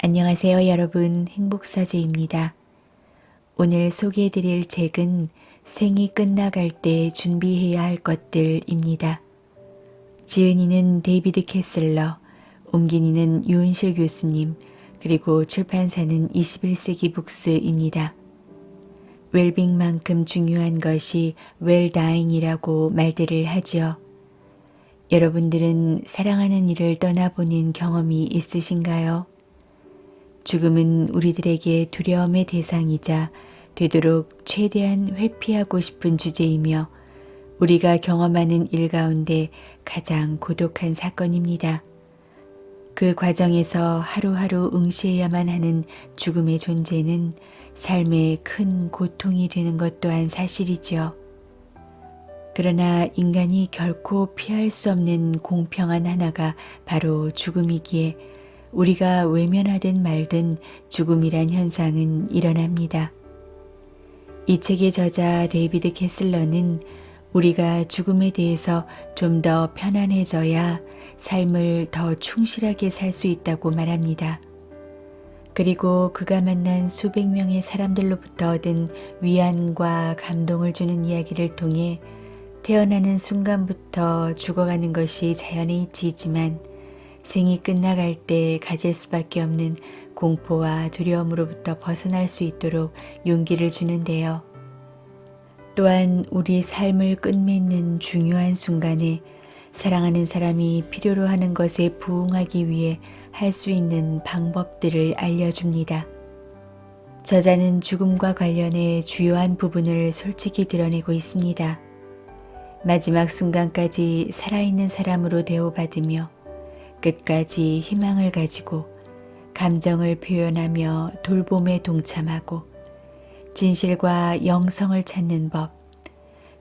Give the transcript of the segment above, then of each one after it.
안녕하세요, 여러분. 행복사제입니다. 오늘 소개해드릴 책은 생이 끝나갈 때 준비해야 할 것들입니다. 지은이는 데이비드 캐슬러, 옮긴 이는 유은실 교수님, 그리고 출판사는 21세기 북스입니다. 웰빙만큼 중요한 것이 웰다잉이라고 말들을 하죠. 여러분들은 사랑하는 이를 떠나보낸 경험이 있으신가요? 죽음은 우리들에게 두려움의 대상이자 되도록 최대한 회피하고 싶은 주제이며 우리가 경험하는 일 가운데 가장 고독한 사건입니다. 그 과정에서 하루하루 응시해야만 하는 죽음의 존재는 삶의 큰 고통이 되는 것 또한 사실이죠. 그러나 인간이 결코 피할 수 없는 공평한 하나가 바로 죽음이기에 우리가 외면하든 말든 죽음이란 현상은 일어납니다. 이 책의 저자 데이비드 캐슬러는 우리가 죽음에 대해서 좀 더 편안해져야 삶을 더 충실하게 살 수 있다고 말합니다. 그리고 그가 만난 수백 명의 사람들로부터 얻은 위안과 감동을 주는 이야기를 통해 태어나는 순간부터 죽어가는 것이 자연의 이치이지만 생이 끝나갈 때 가질 수밖에 없는 공포와 두려움으로부터 벗어날 수 있도록 용기를 주는데요. 또한 우리 삶을 끝맺는 중요한 순간에 사랑하는 사람이 필요로 하는 것에 부응하기 위해 할 수 있는 방법들을 알려줍니다. 저자는 죽음과 관련해 주요한 부분을 솔직히 드러내고 있습니다. 마지막 순간까지 살아있는 사람으로 대우받으며 끝까지 희망을 가지고 감정을 표현하며 돌봄에 동참하고 진실과 영성을 찾는 법,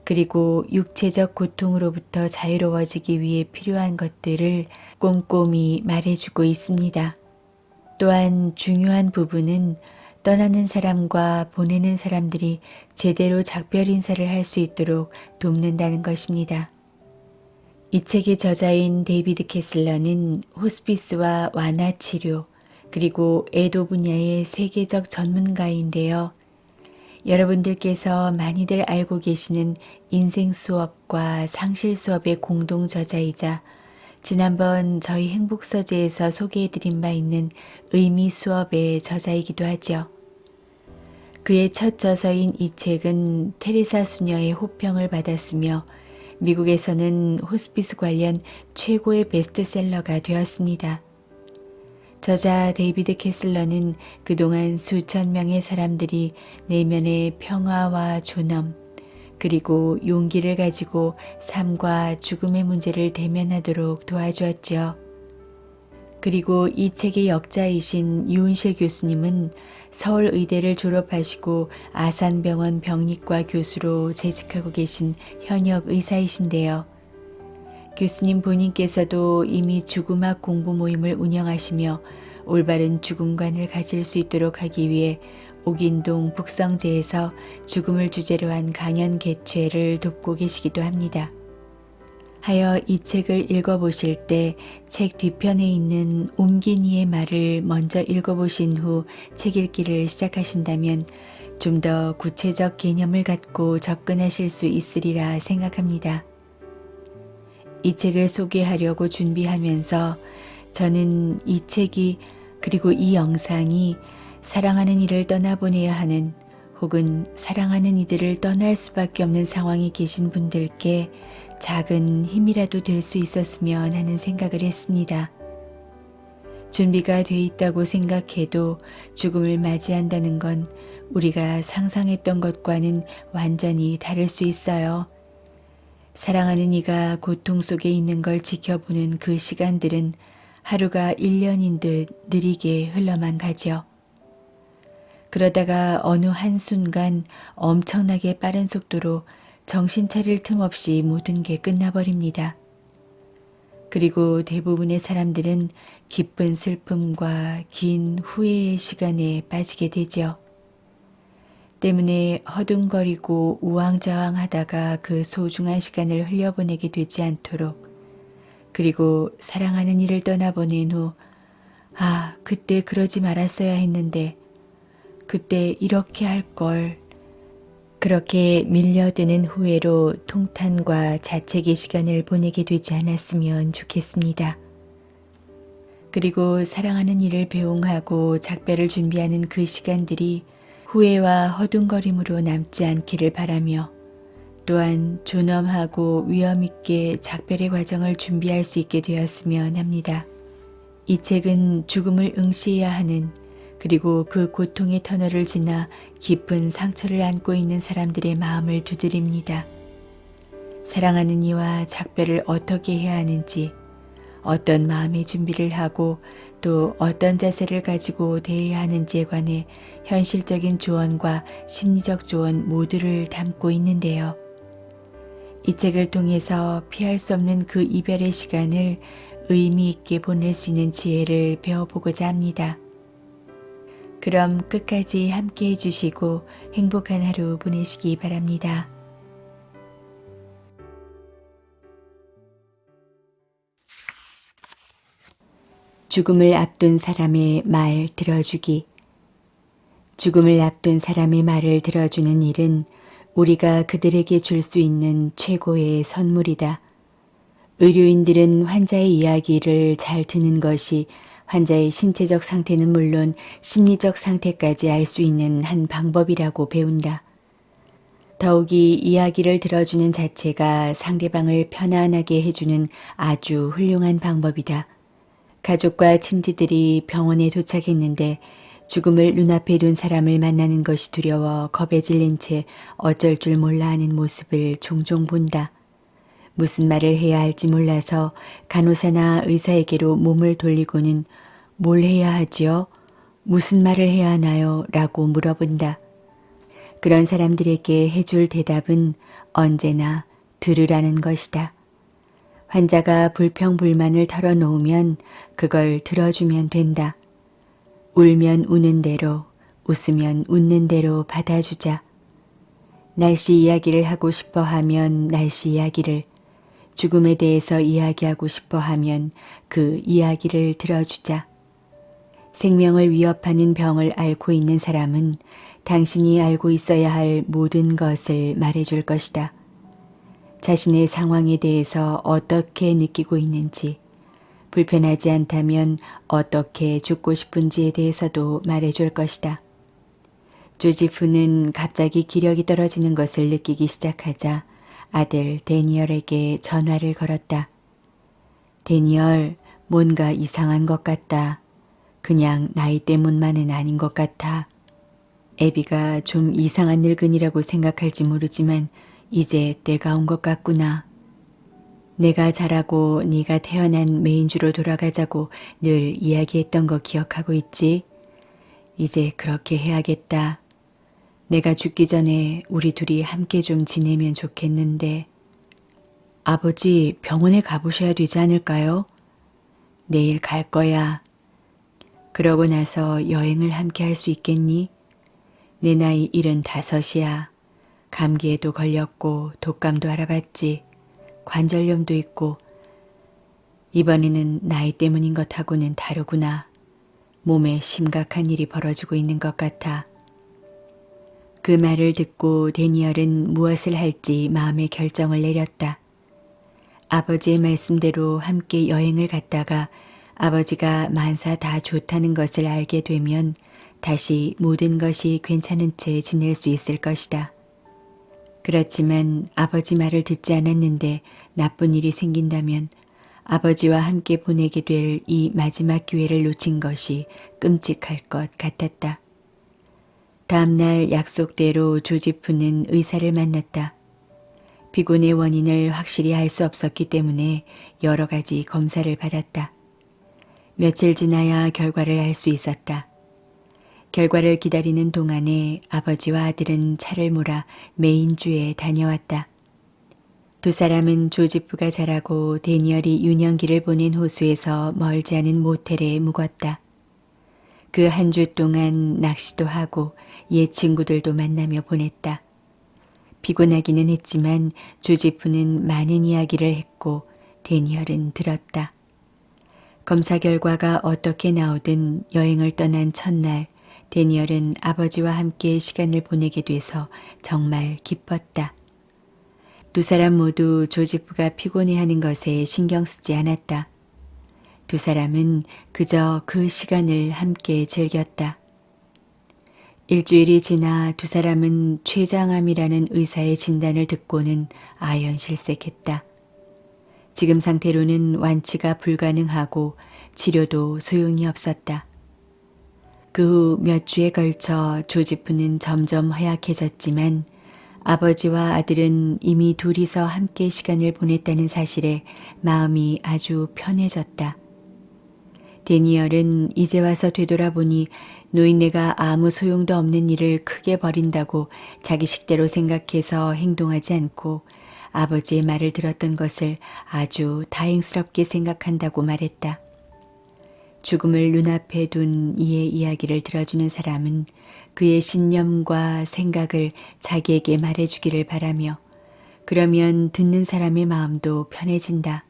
그리고 육체적 고통으로부터 자유로워지기 위해 필요한 것들을 꼼꼼히 말해주고 있습니다. 또한 중요한 부분은 떠나는 사람과 보내는 사람들이 제대로 작별 인사를 할 수 있도록 돕는다는 것입니다. 이 책의 저자인 데이비드 캐슬러는 호스피스와 완화치료 그리고 애도 분야의 세계적 전문가인데요. 여러분들께서 많이들 알고 계시는 인생 수업과 상실 수업의 공동 저자이자 지난번 저희 행복서재에서 소개해드린 바 있는 의미 수업의 저자이기도 하죠. 그의 첫 저서인 이 책은 테레사 수녀의 호평을 받았으며 미국에서는 호스피스 관련 최고의 베스트셀러가 되었습니다. 저자 데이비드 캐슬러는 그동안 수천 명의 사람들이 내면의 평화와 존엄, 그리고 용기를 가지고 삶과 죽음의 문제를 대면하도록 도와주었죠. 그리고 이 책의 역자이신 유은실 교수님은 서울의대를 졸업하시고 아산병원 병리과 교수로 재직하고 계신 현역 의사이신데요. 교수님 본인께서도 이미 죽음학 공부 모임을 운영하시며 올바른 죽음관을 가질 수 있도록 하기 위해 옥인동 북성제에서 죽음을 주제로 한 강연 개최를 돕고 계시기도 합니다. 하여 이 책을 읽어보실 때 책 뒤편에 있는 옮긴 이의 말을 먼저 읽어보신 후 책 읽기를 시작하신다면 좀 더 구체적 개념을 갖고 접근하실 수 있으리라 생각합니다. 이 책을 소개하려고 준비하면서 저는 이 책이 그리고 이 영상이 사랑하는 이를 떠나보내야 하는 혹은 사랑하는 이들을 떠날 수밖에 없는 상황에 계신 분들께 작은 힘이라도 될 수 있었으면 하는 생각을 했습니다. 준비가 돼 있다고 생각해도 죽음을 맞이한다는 건 우리가 상상했던 것과는 완전히 다를 수 있어요. 사랑하는 이가 고통 속에 있는 걸 지켜보는 그 시간들은 하루가 1년인 듯 느리게 흘러만 가죠. 그러다가 어느 한순간 엄청나게 빠른 속도로 정신 차릴 틈 없이 모든 게 끝나버립니다. 그리고 대부분의 사람들은 깊은 슬픔과 긴 후회의 시간에 빠지게 되죠. 때문에 허둥거리고 우왕좌왕하다가 그 소중한 시간을 흘려보내게 되지 않도록, 그리고 사랑하는 이를 떠나보낸 후 아, 그때 그러지 말았어야 했는데, 그때 이렇게 할 걸. 그렇게 밀려드는 후회로 통탄과 자책의 시간을 보내게 되지 않았으면 좋겠습니다. 그리고 사랑하는 이를 배웅하고 작별을 준비하는 그 시간들이 후회와 허둥거림으로 남지 않기를 바라며 또한 존엄하고 위엄있게 작별의 과정을 준비할 수 있게 되었으면 합니다. 이 책은 죽음을 응시해야 하는 그리고 그 고통의 터널을 지나 깊은 상처를 안고 있는 사람들의 마음을 두드립니다. 사랑하는 이와 작별을 어떻게 해야 하는지, 어떤 마음의 준비를 하고 또 어떤 자세를 가지고 대해야 하는지에 관해 현실적인 조언과 심리적 조언 모두를 담고 있는데요. 이 책을 통해서 피할 수 없는 그 이별의 시간을 의미 있게 보낼 수 있는 지혜를 배워보고자 합니다. 그럼 끝까지 함께 해주시고 행복한 하루 보내시기 바랍니다. 죽음을 앞둔 사람의 말 들어주기. 죽음을 앞둔 사람의 말을 들어주는 일은 우리가 그들에게 줄 수 있는 최고의 선물이다. 의료인들은 환자의 이야기를 잘 듣는 것이 환자의 신체적 상태는 물론 심리적 상태까지 알 수 있는 한 방법이라고 배운다. 더욱이 이야기를 들어주는 자체가 상대방을 편안하게 해주는 아주 훌륭한 방법이다. 가족과 친지들이 병원에 도착했는데 죽음을 눈앞에 둔 사람을 만나는 것이 두려워 겁에 질린 채 어쩔 줄 몰라 하는 모습을 종종 본다. 무슨 말을 해야 할지 몰라서 간호사나 의사에게로 몸을 돌리고는 뭘 해야 하지요? 무슨 말을 해야 하나요? 라고 물어본다. 그런 사람들에게 해줄 대답은 언제나 들으라는 것이다. 환자가 불평불만을 털어놓으면 그걸 들어주면 된다. 울면 우는 대로, 웃으면 웃는 대로 받아주자. 날씨 이야기를 하고 싶어 하면 날씨 이야기를, 죽음에 대해서 이야기하고 싶어 하면 그 이야기를 들어주자. 생명을 위협하는 병을 앓고 있는 사람은 당신이 알고 있어야 할 모든 것을 말해줄 것이다. 자신의 상황에 대해서 어떻게 느끼고 있는지, 불편하지 않다면 어떻게 죽고 싶은지에 대해서도 말해줄 것이다. 조지프는 갑자기 기력이 떨어지는 것을 느끼기 시작하자 아들 데니얼에게 전화를 걸었다. 데니얼, 뭔가 이상한 것 같다. 그냥 나이 때문만은 아닌 것 같아. 애비가 좀 이상한 늙은이라고 생각할지 모르지만 이제 때가 온 것 같구나. 내가 자라고 네가 태어난 메인주로 돌아가자고 늘 이야기했던 거 기억하고 있지? 이제 그렇게 해야겠다. 내가 죽기 전에 우리 둘이 함께 좀 지내면 좋겠는데. 아버지 병원에 가보셔야 되지 않을까요? 내일 갈 거야. 그러고 나서 여행을 함께 할 수 있겠니? 내 나이 75이야. 감기에도 걸렸고 독감도 알아봤지. 관절염도 있고. 이번에는 나이 때문인 것하고는 다르구나. 몸에 심각한 일이 벌어지고 있는 것 같아. 그 말을 듣고 데니얼은 무엇을 할지 마음의 결정을 내렸다. 아버지의 말씀대로 함께 여행을 갔다가 아버지가 만사 다 좋다는 것을 알게 되면 다시 모든 것이 괜찮은 채 지낼 수 있을 것이다. 그렇지만 아버지 말을 듣지 않았는데 나쁜 일이 생긴다면 아버지와 함께 보내게 될 이 마지막 기회를 놓친 것이 끔찍할 것 같았다. 다음 날 약속대로 조지프는 의사를 만났다. 피곤의 원인을 확실히 알 수 없었기 때문에 여러 가지 검사를 받았다. 며칠 지나야 결과를 알 수 있었다. 결과를 기다리는 동안에 아버지와 아들은 차를 몰아 메인주에 다녀왔다. 두 사람은 조지프가 자라고 데니얼이 유년기를 보낸 호수에서 멀지 않은 모텔에 묵었다. 그 한 주 동안 낚시도 하고 옛 친구들도 만나며 보냈다. 피곤하기는 했지만 조지프는 많은 이야기를 했고 데니얼은 들었다. 검사 결과가 어떻게 나오든 여행을 떠난 첫날 데니얼은 아버지와 함께 시간을 보내게 돼서 정말 기뻤다. 두 사람 모두 조지프가 피곤해하는 것에 신경 쓰지 않았다. 두 사람은 그저 그 시간을 함께 즐겼다. 일주일이 지나 두 사람은 췌장암이라는 의사의 진단을 듣고는 아연실색했다. 지금 상태로는 완치가 불가능하고 치료도 소용이 없었다. 그 후 몇 주에 걸쳐 조지프는 점점 허약해졌지만 아버지와 아들은 이미 둘이서 함께 시간을 보냈다는 사실에 마음이 아주 편해졌다. 데니얼은 이제 와서 되돌아보니 노인네가 아무 소용도 없는 일을 크게 벌인다고 자기 식대로 생각해서 행동하지 않고 아버지의 말을 들었던 것을 아주 다행스럽게 생각한다고 말했다. 죽음을 눈앞에 둔 이의 이야기를 들어주는 사람은 그의 신념과 생각을 자기에게 말해주기를 바라며 그러면 듣는 사람의 마음도 편해진다.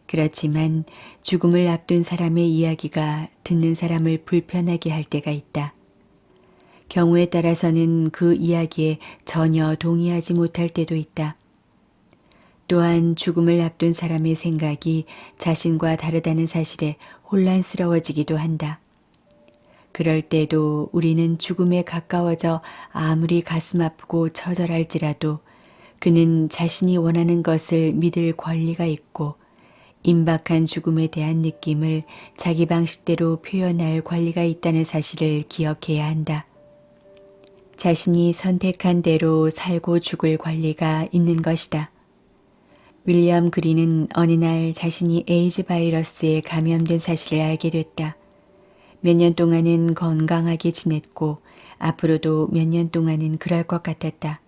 그렇지만 죽음을 앞둔 사람의 이야기가 듣는 사람을 불편하게 할 때가 있다. 경우에 따라서는 그 이야기에 전혀 동의하지 못할 때도 있다. 또한 죽음을 앞둔 사람의 생각이 자신과 다르다는 사실에 혼란스러워지기도 한다. 그럴 때도 우리는 죽음에 가까워져 아무리 가슴 아프고 처절할지라도 그는 자신이 원하는 것을 믿을 권리가 있고 임박한 죽음에 대한 느낌을 자기 방식대로 표현할 권리가 있다는 사실을 기억해야 한다. 자신이 선택한 대로 살고 죽을 권리가 있는 것이다. 윌리엄 그린은 어느 날 자신이 에이즈 바이러스에 감염된 사실을 알게 됐다. 몇 년 동안은 건강하게 지냈고 앞으로도 몇 년 동안은 그럴 것 같았다.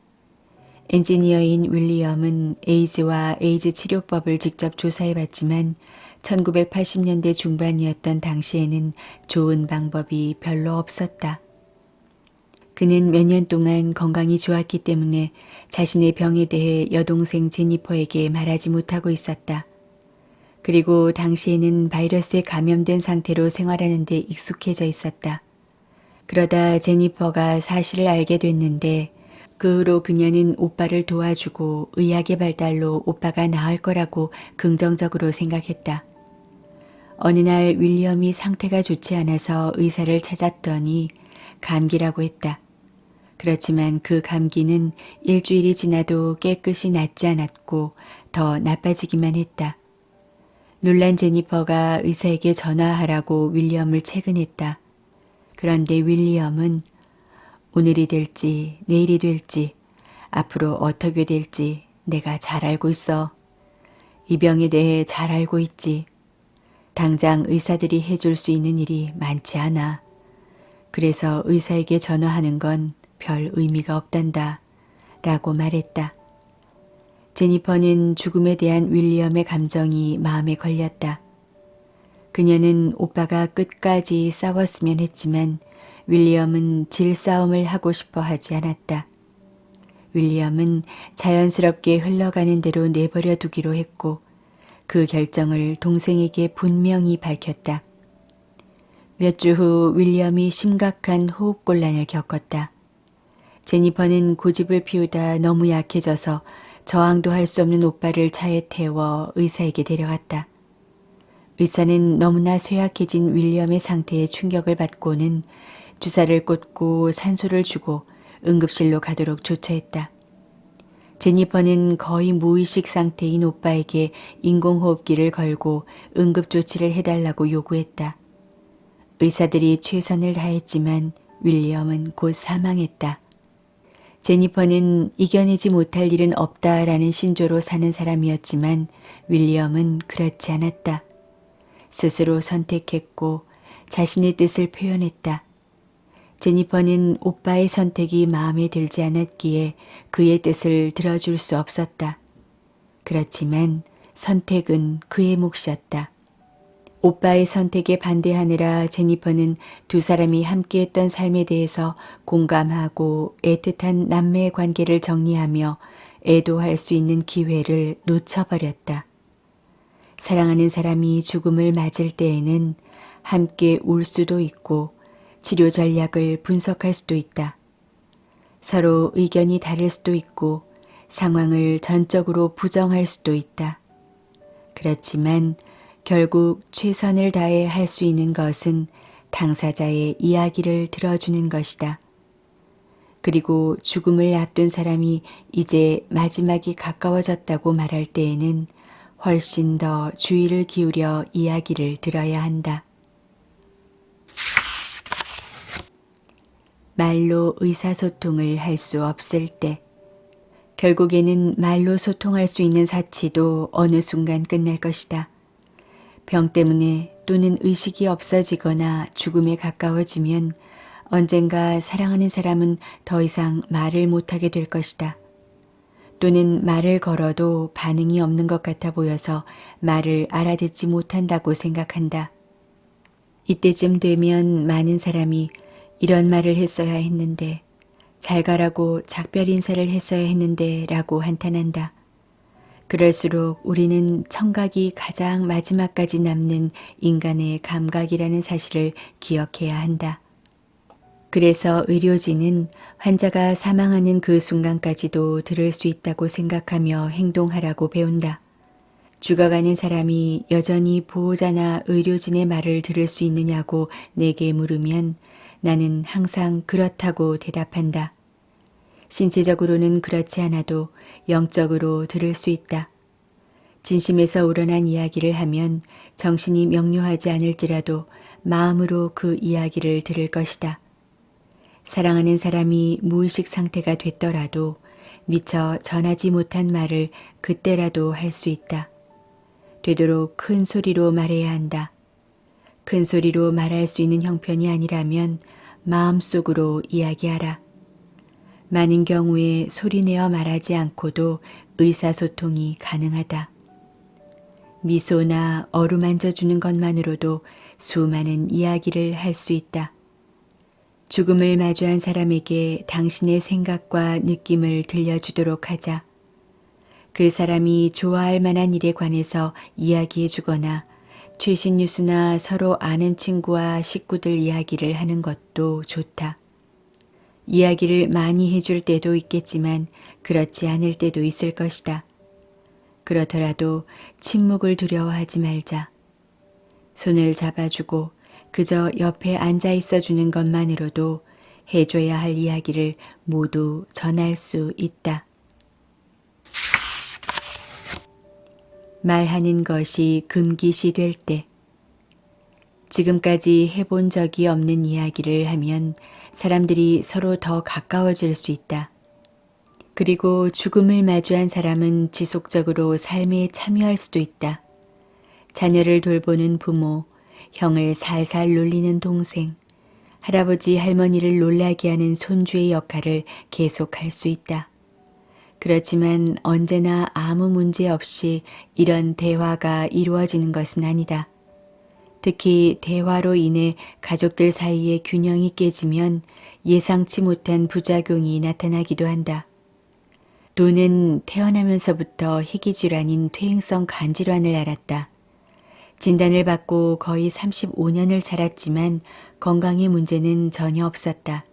엔지니어인 윌리엄은 에이즈와 에이즈 치료법을 직접 조사해봤지만 1980년대 중반이었던 당시에는 좋은 방법이 별로 없었다. 그는 몇 년 동안 건강이 좋았기 때문에 자신의 병에 대해 여동생 제니퍼에게 말하지 못하고 있었다. 그리고 당시에는 바이러스에 감염된 상태로 생활하는 데 익숙해져 있었다. 그러다 제니퍼가 사실을 알게 됐는데 그 후로 그녀는 오빠를 도와주고 의학의 발달로 오빠가 나을 거라고 긍정적으로 생각했다. 어느 날 윌리엄이 상태가 좋지 않아서 의사를 찾았더니 감기라고 했다. 그렇지만 그 감기는 일주일이 지나도 깨끗이 낫지 않았고 더 나빠지기만 했다. 놀란 제니퍼가 의사에게 전화하라고 윌리엄을 채근했다. 그런데 윌리엄은 오늘이 될지 내일이 될지 앞으로 어떻게 될지 내가 잘 알고 있어. 이 병에 대해 잘 알고 있지. 당장 의사들이 해줄 수 있는 일이 많지 않아. 그래서 의사에게 전화하는 건 별 의미가 없단다. 라고 말했다. 제니퍼는 죽음에 대한 윌리엄의 감정이 마음에 걸렸다. 그녀는 오빠가 끝까지 싸웠으면 했지만 윌리엄은 질 싸움을 하고 싶어 하지 않았다. 윌리엄은 자연스럽게 흘러가는 대로 내버려 두기로 했고 그 결정을 동생에게 분명히 밝혔다. 몇 주 후 윌리엄이 심각한 호흡곤란을 겪었다. 제니퍼는 고집을 피우다 너무 약해져서 저항도 할 수 없는 오빠를 차에 태워 의사에게 데려갔다. 의사는 너무나 쇠약해진 윌리엄의 상태에 충격을 받고는 주사를 꽂고 산소를 주고 응급실로 가도록 조처했다. 제니퍼는 거의 무의식 상태인 오빠에게 인공호흡기를 걸고 응급조치를 해달라고 요구했다. 의사들이 최선을 다했지만 윌리엄은 곧 사망했다. 제니퍼는 이겨내지 못할 일은 없다라는 신조로 사는 사람이었지만 윌리엄은 그렇지 않았다. 스스로 선택했고 자신의 뜻을 표현했다. 제니퍼는 오빠의 선택이 마음에 들지 않았기에 그의 뜻을 들어줄 수 없었다. 그렇지만 선택은 그의 몫이었다. 오빠의 선택에 반대하느라 제니퍼는 두 사람이 함께했던 삶에 대해서 공감하고 애틋한 남매의 관계를 정리하며 애도할 수 있는 기회를 놓쳐버렸다. 사랑하는 사람이 죽음을 맞을 때에는 함께 울 수도 있고 치료 전략을 분석할 수도 있다. 서로 의견이 다를 수도 있고 상황을 전적으로 부정할 수도 있다. 그렇지만 결국 최선을 다해 할 수 있는 것은 당사자의 이야기를 들어주는 것이다. 그리고 죽음을 앞둔 사람이 이제 마지막이 가까워졌다고 말할 때에는 훨씬 더 주의를 기울여 이야기를 들어야 한다. 말로 의사소통을 할 수 없을 때, 결국에는 말로 소통할 수 있는 사치도 어느 순간 끝날 것이다. 병 때문에 또는 의식이 없어지거나 죽음에 가까워지면 언젠가 사랑하는 사람은 더 이상 말을 못하게 될 것이다. 또는 말을 걸어도 반응이 없는 것 같아 보여서 말을 알아듣지 못한다고 생각한다. 이때쯤 되면 많은 사람이 이런 말을 했어야 했는데, 잘 가라고 작별 인사를 했어야 했는데 라고 한탄한다. 그럴수록 우리는 청각이 가장 마지막까지 남는 인간의 감각이라는 사실을 기억해야 한다. 그래서 의료진은 환자가 사망하는 그 순간까지도 들을 수 있다고 생각하며 행동하라고 배운다. 죽어가는 사람이 여전히 보호자나 의료진의 말을 들을 수 있느냐고 내게 물으면 나는 항상 그렇다고 대답한다. 신체적으로는 그렇지 않아도 영적으로 들을 수 있다. 진심에서 우러난 이야기를 하면 정신이 명료하지 않을지라도 마음으로 그 이야기를 들을 것이다. 사랑하는 사람이 무의식 상태가 됐더라도 미처 전하지 못한 말을 그때라도 할 수 있다. 되도록 큰 소리로 말해야 한다. 큰 소리로 말할 수 있는 형편이 아니라면 마음속으로 이야기하라. 많은 경우에 소리내어 말하지 않고도 의사소통이 가능하다. 미소나 어루만져 주는 것만으로도 수많은 이야기를 할 수 있다. 죽음을 마주한 사람에게 당신의 생각과 느낌을 들려주도록 하자. 그 사람이 좋아할 만한 일에 관해서 이야기해 주거나 최신 뉴스나 서로 아는 친구와 식구들 이야기를 하는 것도 좋다. 이야기를 많이 해줄 때도 있겠지만 그렇지 않을 때도 있을 것이다. 그렇더라도 침묵을 두려워하지 말자. 손을 잡아주고 그저 옆에 앉아 있어 주는 것만으로도 해줘야 할 이야기를 모두 전할 수 있다. 말하는 것이 금기시 될 때, 지금까지 해본 적이 없는 이야기를 하면 사람들이 서로 더 가까워질 수 있다. 그리고 죽음을 마주한 사람은 지속적으로 삶에 참여할 수도 있다. 자녀를 돌보는 부모, 형을 살살 놀리는 동생, 할아버지 할머니를 놀라게 하는 손주의 역할을 계속할 수 있다. 그렇지만 언제나 아무 문제 없이 이런 대화가 이루어지는 것은 아니다. 특히 대화로 인해 가족들 사이의 균형이 깨지면 예상치 못한 부작용이 나타나기도 한다. 또는 태어나면서부터 희귀질환인 퇴행성 간질환을 앓았다. 진단을 받고 거의 35년을 살았지만 건강에 문제는 전혀 없었다.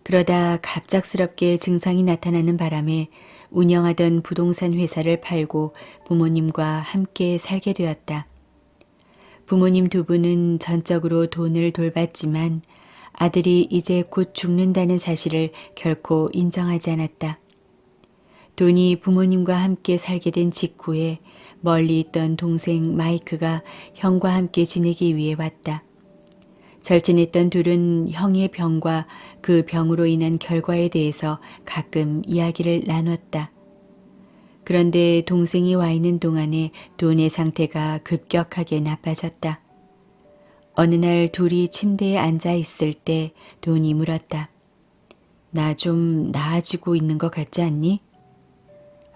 그러다 갑작스럽게 증상이 나타나는 바람에 운영하던 부동산 회사를 팔고 부모님과 함께 살게 되었다. 부모님 두 분은 전적으로 돈을 돌봤지만 아들이 이제 곧 죽는다는 사실을 결코 인정하지 않았다. 돈이 부모님과 함께 살게 된 직후에 멀리 있던 동생 마이크가 형과 함께 지내기 위해 왔다. 절친했던 둘은 형의 병과 그 병으로 인한 결과에 대해서 가끔 이야기를 나눴다. 그런데 동생이 와 있는 동안에 돈의 상태가 급격하게 나빠졌다. 어느 날 둘이 침대에 앉아 있을 때 돈이 물었다. 나 좀 나아지고 있는 것 같지 않니?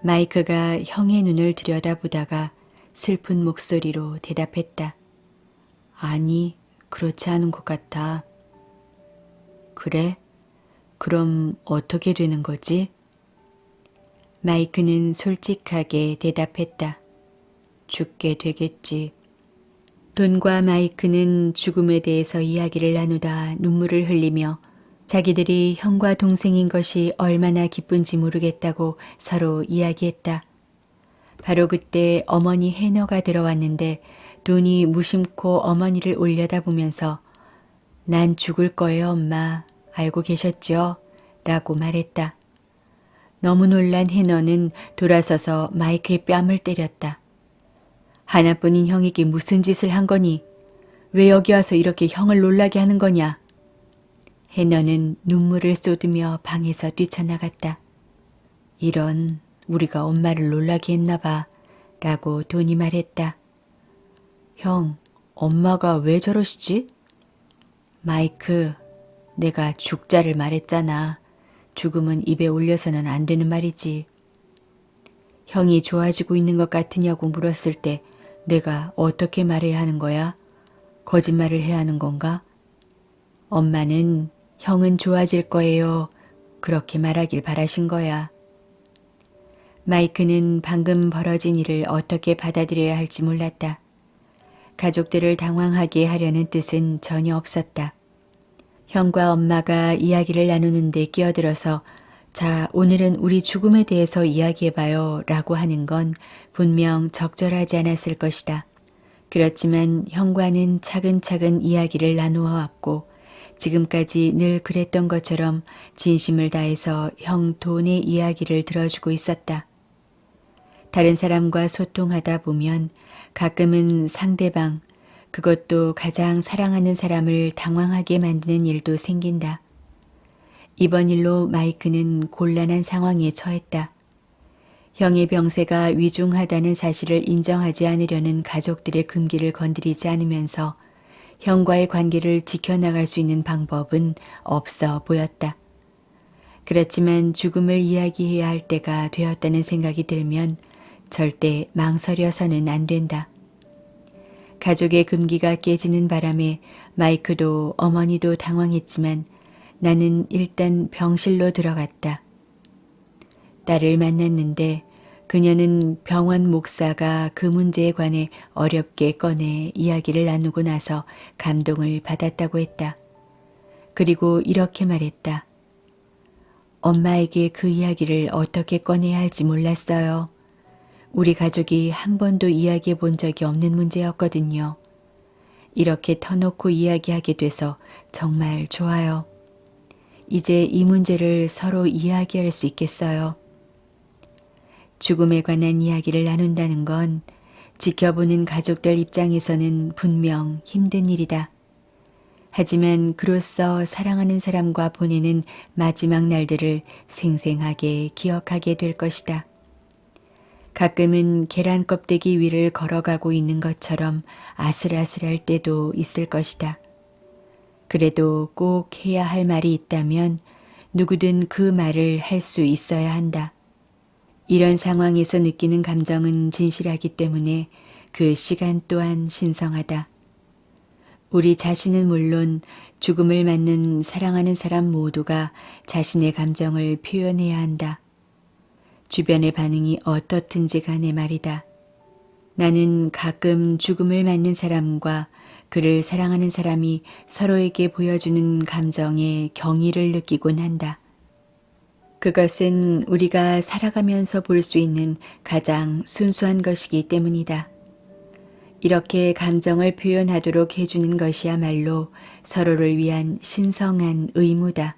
마이크가 형의 눈을 들여다보다가 슬픈 목소리로 대답했다. 아니, 그렇지 않은 것 같아. 그래? 그럼 어떻게 되는 거지? 마이크는 솔직하게 대답했다. 죽게 되겠지. 돈과 마이크는 죽음에 대해서 이야기를 나누다 눈물을 흘리며 자기들이 형과 동생인 것이 얼마나 기쁜지 모르겠다고 서로 이야기했다. 바로 그때 어머니 해너가 들어왔는데 돈이 무심코 어머니를 올려다보면서 난 죽을 거예요, 엄마. 알고 계셨죠? 라고 말했다. 너무 놀란 해너는 돌아서서 마이크의 뺨을 때렸다. 하나뿐인 형에게 무슨 짓을 한 거니? 왜 여기 와서 이렇게 형을 놀라게 하는 거냐? 해너는 눈물을 쏟으며 방에서 뛰쳐나갔다. 이런, 우리가 엄마를 놀라게 했나 봐. 라고 돈이 말했다. 형, 엄마가 왜 저러시지? 마이크, 내가 죽자를 말했잖아. 죽음은 입에 올려서는 안 되는 말이지. 형이 좋아지고 있는 것 같으냐고 물었을 때 내가 어떻게 말해야 하는 거야? 거짓말을 해야 하는 건가? 엄마는 형은 좋아질 거예요. 그렇게 말하길 바라신 거야. 마이크는 방금 벌어진 일을 어떻게 받아들여야 할지 몰랐다. 가족들을 당황하게 하려는 뜻은 전혀 없었다. 형과 엄마가 이야기를 나누는데 끼어들어서 자, 오늘은 우리 죽음에 대해서 이야기해봐요 라고 하는 건 분명 적절하지 않았을 것이다. 그렇지만 형과는 차근차근 이야기를 나누어 왔고 지금까지 늘 그랬던 것처럼 진심을 다해서 형 돈의 이야기를 들어주고 있었다. 다른 사람과 소통하다 보면 가끔은 상대방, 그것도 가장 사랑하는 사람을 당황하게 만드는 일도 생긴다. 이번 일로 마이크는 곤란한 상황에 처했다. 형의 병세가 위중하다는 사실을 인정하지 않으려는 가족들의 금기를 건드리지 않으면서 형과의 관계를 지켜나갈 수 있는 방법은 없어 보였다. 그렇지만 죽음을 이야기해야 할 때가 되었다는 생각이 들면 절대 망설여서는 안 된다. 가족의 금기가 깨지는 바람에 마이크도 어머니도 당황했지만 나는 일단 병실로 들어갔다. 딸을 만났는데 그녀는 병원 목사가 그 문제에 관해 어렵게 꺼내 이야기를 나누고 나서 감동을 받았다고 했다. 그리고 이렇게 말했다. 엄마에게 그 이야기를 어떻게 꺼내야 할지 몰랐어요. 우리 가족이 한 번도 이야기해 본 적이 없는 문제였거든요. 이렇게 터놓고 이야기하게 돼서 정말 좋아요. 이제 이 문제를 서로 이야기할 수 있겠어요. 죽음에 관한 이야기를 나눈다는 건 지켜보는 가족들 입장에서는 분명 힘든 일이다. 하지만 그로써 사랑하는 사람과 보내는 마지막 날들을 생생하게 기억하게 될 것이다. 가끔은 계란 껍데기 위를 걸어가고 있는 것처럼 아슬아슬할 때도 있을 것이다. 그래도 꼭 해야 할 말이 있다면 누구든 그 말을 할 수 있어야 한다. 이런 상황에서 느끼는 감정은 진실하기 때문에 그 시간 또한 신성하다. 우리 자신은 물론 죽음을 맞는 사랑하는 사람 모두가 자신의 감정을 표현해야 한다. 주변의 반응이 어떻든지 간에 말이다. 나는 가끔 죽음을 맞는 사람과 그를 사랑하는 사람이 서로에게 보여주는 감정에 경의를 느끼곤 한다. 그것은 우리가 살아가면서 볼 수 있는 가장 순수한 것이기 때문이다. 이렇게 감정을 표현하도록 해주는 것이야말로 서로를 위한 신성한 의무다.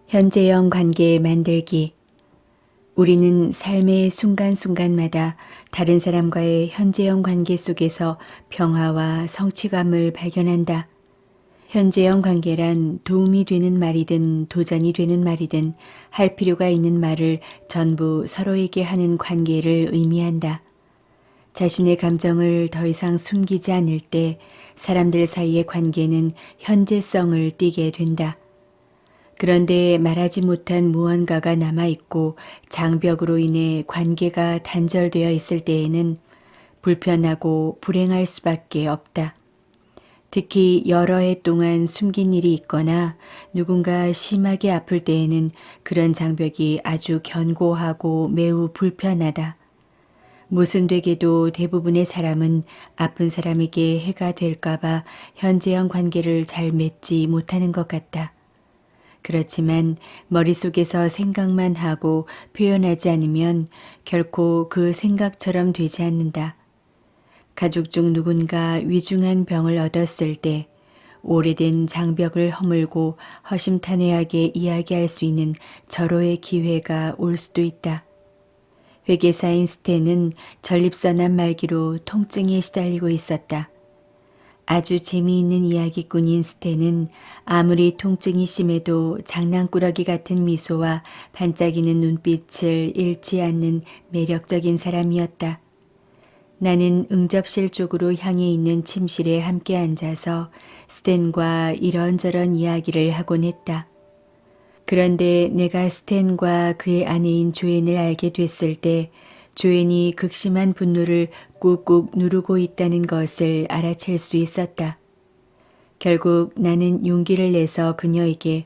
현재형 관계 만들기. 우리는 삶의 순간순간마다 다른 사람과의 현재형 관계 속에서 평화와 성취감을 발견한다. 현재형 관계란 도움이 되는 말이든 도전이 되는 말이든 할 필요가 있는 말을 전부 서로에게 하는 관계를 의미한다. 자신의 감정을 더 이상 숨기지 않을 때 사람들 사이의 관계는 현재성을 띠게 된다. 그런데 말하지 못한 무언가가 남아있고 장벽으로 인해 관계가 단절되어 있을 때에는 불편하고 불행할 수밖에 없다. 특히 여러 해 동안 숨긴 일이 있거나 누군가 심하게 아플 때에는 그런 장벽이 아주 견고하고 매우 불편하다. 모순되게도 대부분의 사람은 아픈 사람에게 해가 될까봐 현재형 관계를 잘 맺지 못하는 것 같다. 그렇지만 머릿속에서 생각만 하고 표현하지 않으면 결코 그 생각처럼 되지 않는다. 가족 중 누군가 위중한 병을 얻었을 때 오래된 장벽을 허물고 허심탄회하게 이야기할 수 있는 절호의 기회가 올 수도 있다. 회계사인 스탠은 전립선암 말기로 통증에 시달리고 있었다. 아주 재미있는 이야기꾼인 스탠은 아무리 통증이 심해도 장난꾸러기 같은 미소와 반짝이는 눈빛을 잃지 않는 매력적인 사람이었다. 나는 응접실 쪽으로 향해 있는 침실에 함께 앉아서 스탠과 이런저런 이야기를 하곤 했다. 그런데 내가 스탠과 그의 아내인 조앤을 알게 됐을 때 조앤이 극심한 분노를 꾹꾹 누르고 있다는 것을 알아챌 수 있었다. 결국 나는 용기를 내서 그녀에게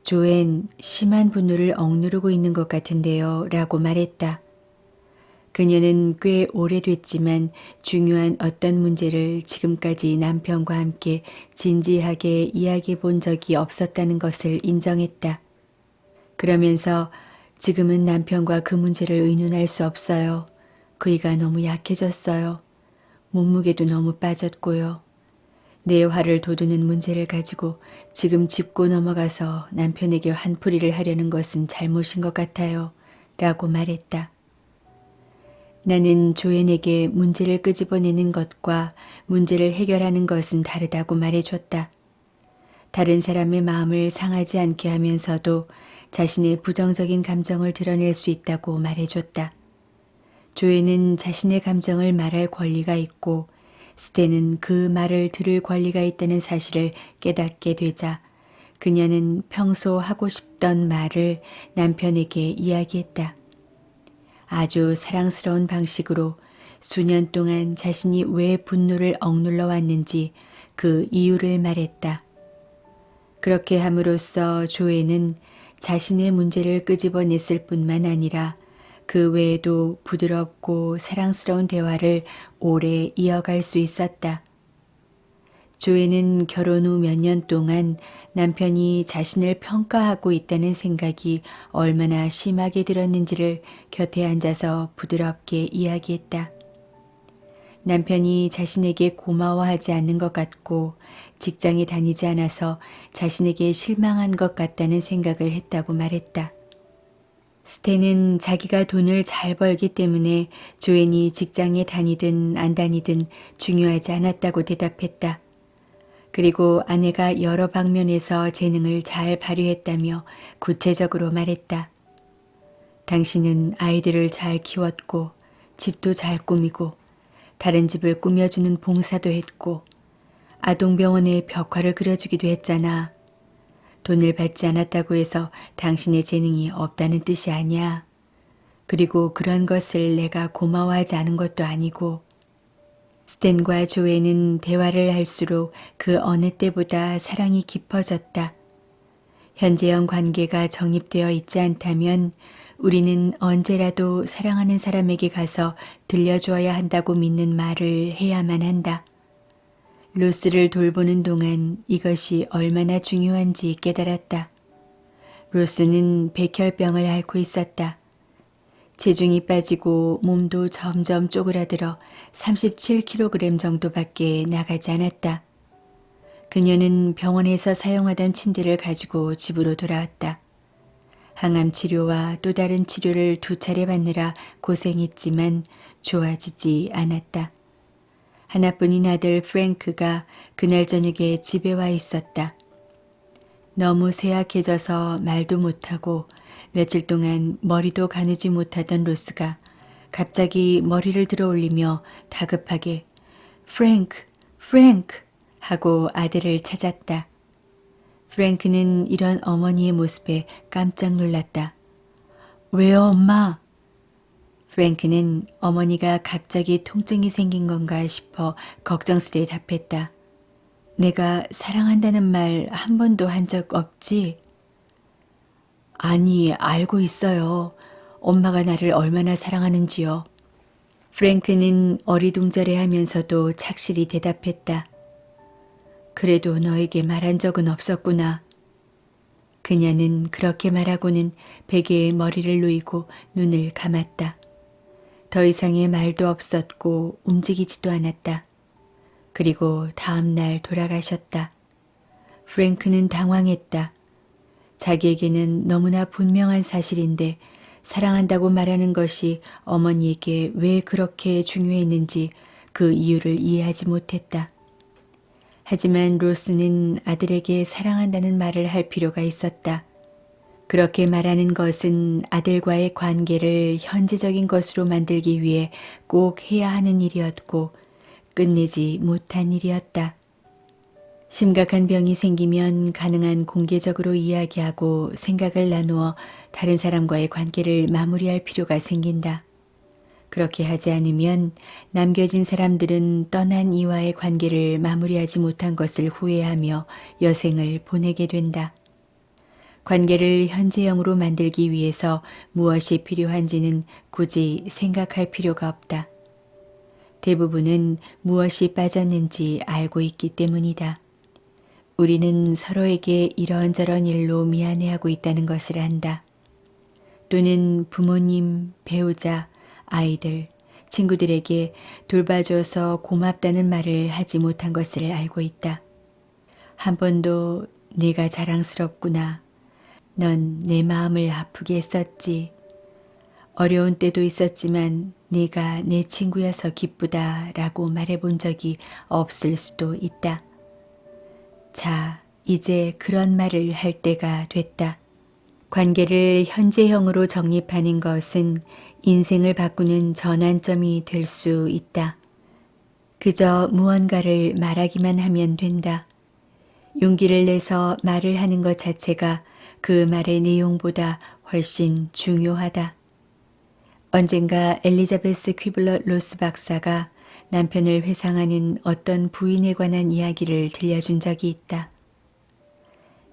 조앤, 심한 분노를 억누르고 있는 것 같은데요 라고 말했다. 그녀는 꽤 오래됐지만 중요한 어떤 문제를 지금까지 남편과 함께 진지하게 이야기해 본 적이 없었다는 것을 인정했다. 그러면서 지금은 남편과 그 문제를 의논할 수 없어요. 그이가 너무 약해졌어요. 몸무게도 너무 빠졌고요. 내 화를 돋우는 문제를 가지고 지금 짚고 넘어가서 남편에게 한풀이를 하려는 것은 잘못인 것 같아요. 라고 말했다. 나는 조앤에게 문제를 끄집어내는 것과 문제를 해결하는 것은 다르다고 말해줬다. 다른 사람의 마음을 상하지 않게 하면서도 자신의 부정적인 감정을 드러낼 수 있다고 말해줬다. 조앤은 자신의 감정을 말할 권리가 있고 스탠은 그 말을 들을 권리가 있다는 사실을 깨닫게 되자 그녀는 평소 하고 싶던 말을 남편에게 이야기했다. 아주 사랑스러운 방식으로 수년 동안 자신이 왜 분노를 억눌러 왔는지 그 이유를 말했다. 그렇게 함으로써 조앤은 자신의 문제를 끄집어냈을 뿐만 아니라 그 외에도 부드럽고 사랑스러운 대화를 오래 이어갈 수 있었다. 조앤은 결혼 후 몇 년 동안 남편이 자신을 평가하고 있다는 생각이 얼마나 심하게 들었는지를 곁에 앉아서 부드럽게 이야기했다. 남편이 자신에게 고마워하지 않는 것 같고 직장에 다니지 않아서 자신에게 실망한 것 같다는 생각을 했다고 말했다. 스탠은 자기가 돈을 잘 벌기 때문에 조앤이 직장에 다니든 안 다니든 중요하지 않았다고 대답했다. 그리고 아내가 여러 방면에서 재능을 잘 발휘했다며 구체적으로 말했다. 당신은 아이들을 잘 키웠고 집도 잘 꾸미고 다른 집을 꾸며주는 봉사도 했고 아동병원에 벽화를 그려주기도 했잖아. 돈을 받지 않았다고 해서 당신의 재능이 없다는 뜻이 아니야. 그리고 그런 것을 내가 고마워하지 않은 것도 아니고. 스탠과 조앤은 대화를 할수록 그 어느 때보다 사랑이 깊어졌다. 현재형 관계가 정립되어 있지 않다면 우리는 언제라도 사랑하는 사람에게 가서 들려주어야 한다고 믿는 말을 해야만 한다. 로스를 돌보는 동안 이것이 얼마나 중요한지 깨달았다. 로스는 백혈병을 앓고 있었다. 체중이 빠지고 몸도 점점 쪼그라들어 37kg 정도밖에 나가지 않았다. 그녀는 병원에서 사용하던 침대를 가지고 집으로 돌아왔다. 항암 치료와 또 다른 치료를 2차례 받느라 고생했지만 좋아지지 않았다. 하나뿐인 아들 프랭크가 그날 저녁에 집에 와 있었다. 너무 쇠약해져서 말도 못하고 며칠 동안 머리도 가누지 못하던 로스가 갑자기 머리를 들어 올리며 다급하게 프랭크, 프랭크 하고 아들을 찾았다. 프랭크는 이런 어머니의 모습에 깜짝 놀랐다. 왜요, 엄마? 프랭크는 어머니가 갑자기 통증이 생긴 건가 싶어 걱정스레 답했다. 내가 사랑한다는 말 한 번도 한 적 없지? 아니, 알고 있어요. 엄마가 나를 얼마나 사랑하는지요. 프랭크는 어리둥절해 하면서도 착실히 대답했다. 그래도 너에게 말한 적은 없었구나. 그녀는 그렇게 말하고는 베개에 머리를 누이고 눈을 감았다. 더 이상의 말도 없었고 움직이지도 않았다. 그리고 다음 날 돌아가셨다. 프랭크는 당황했다. 자기에게는 너무나 분명한 사실인데 사랑한다고 말하는 것이 어머니에게 왜 그렇게 중요했는지 그 이유를 이해하지 못했다. 하지만 로스는 아들에게 사랑한다는 말을 할 필요가 있었다. 그렇게 말하는 것은 아들과의 관계를 현재적인 것으로 만들기 위해 꼭 해야 하는 일이었고 끝내지 못한 일이었다. 심각한 병이 생기면 가능한 공개적으로 이야기하고 생각을 나누어 다른 사람과의 관계를 마무리할 필요가 생긴다. 그렇게 하지 않으면 남겨진 사람들은 떠난 이와의 관계를 마무리하지 못한 것을 후회하며 여생을 보내게 된다. 관계를 현재형으로 만들기 위해서 무엇이 필요한지는 굳이 생각할 필요가 없다. 대부분은 무엇이 빠졌는지 알고 있기 때문이다. 우리는 서로에게 이런저런 일로 미안해하고 있다는 것을 안다. 또는 부모님, 배우자, 아이들, 친구들에게 돌봐줘서 고맙다는 말을 하지 못한 것을 알고 있다. 한 번도 네가 자랑스럽구나. 넌 내 마음을 아프게 했었지. 어려운 때도 있었지만 네가 내 친구여서 기쁘다라고 말해본 적이 없을 수도 있다. 자, 이제 그런 말을 할 때가 됐다. 관계를 현재형으로 정립하는 것은 인생을 바꾸는 전환점이 될 수 있다. 그저 무언가를 말하기만 하면 된다. 용기를 내서 말을 하는 것 자체가 그 말의 내용보다 훨씬 중요하다. 언젠가 엘리자베스 퀴블러 로스 박사가 남편을 회상하는 어떤 부인에 관한 이야기를 들려준 적이 있다.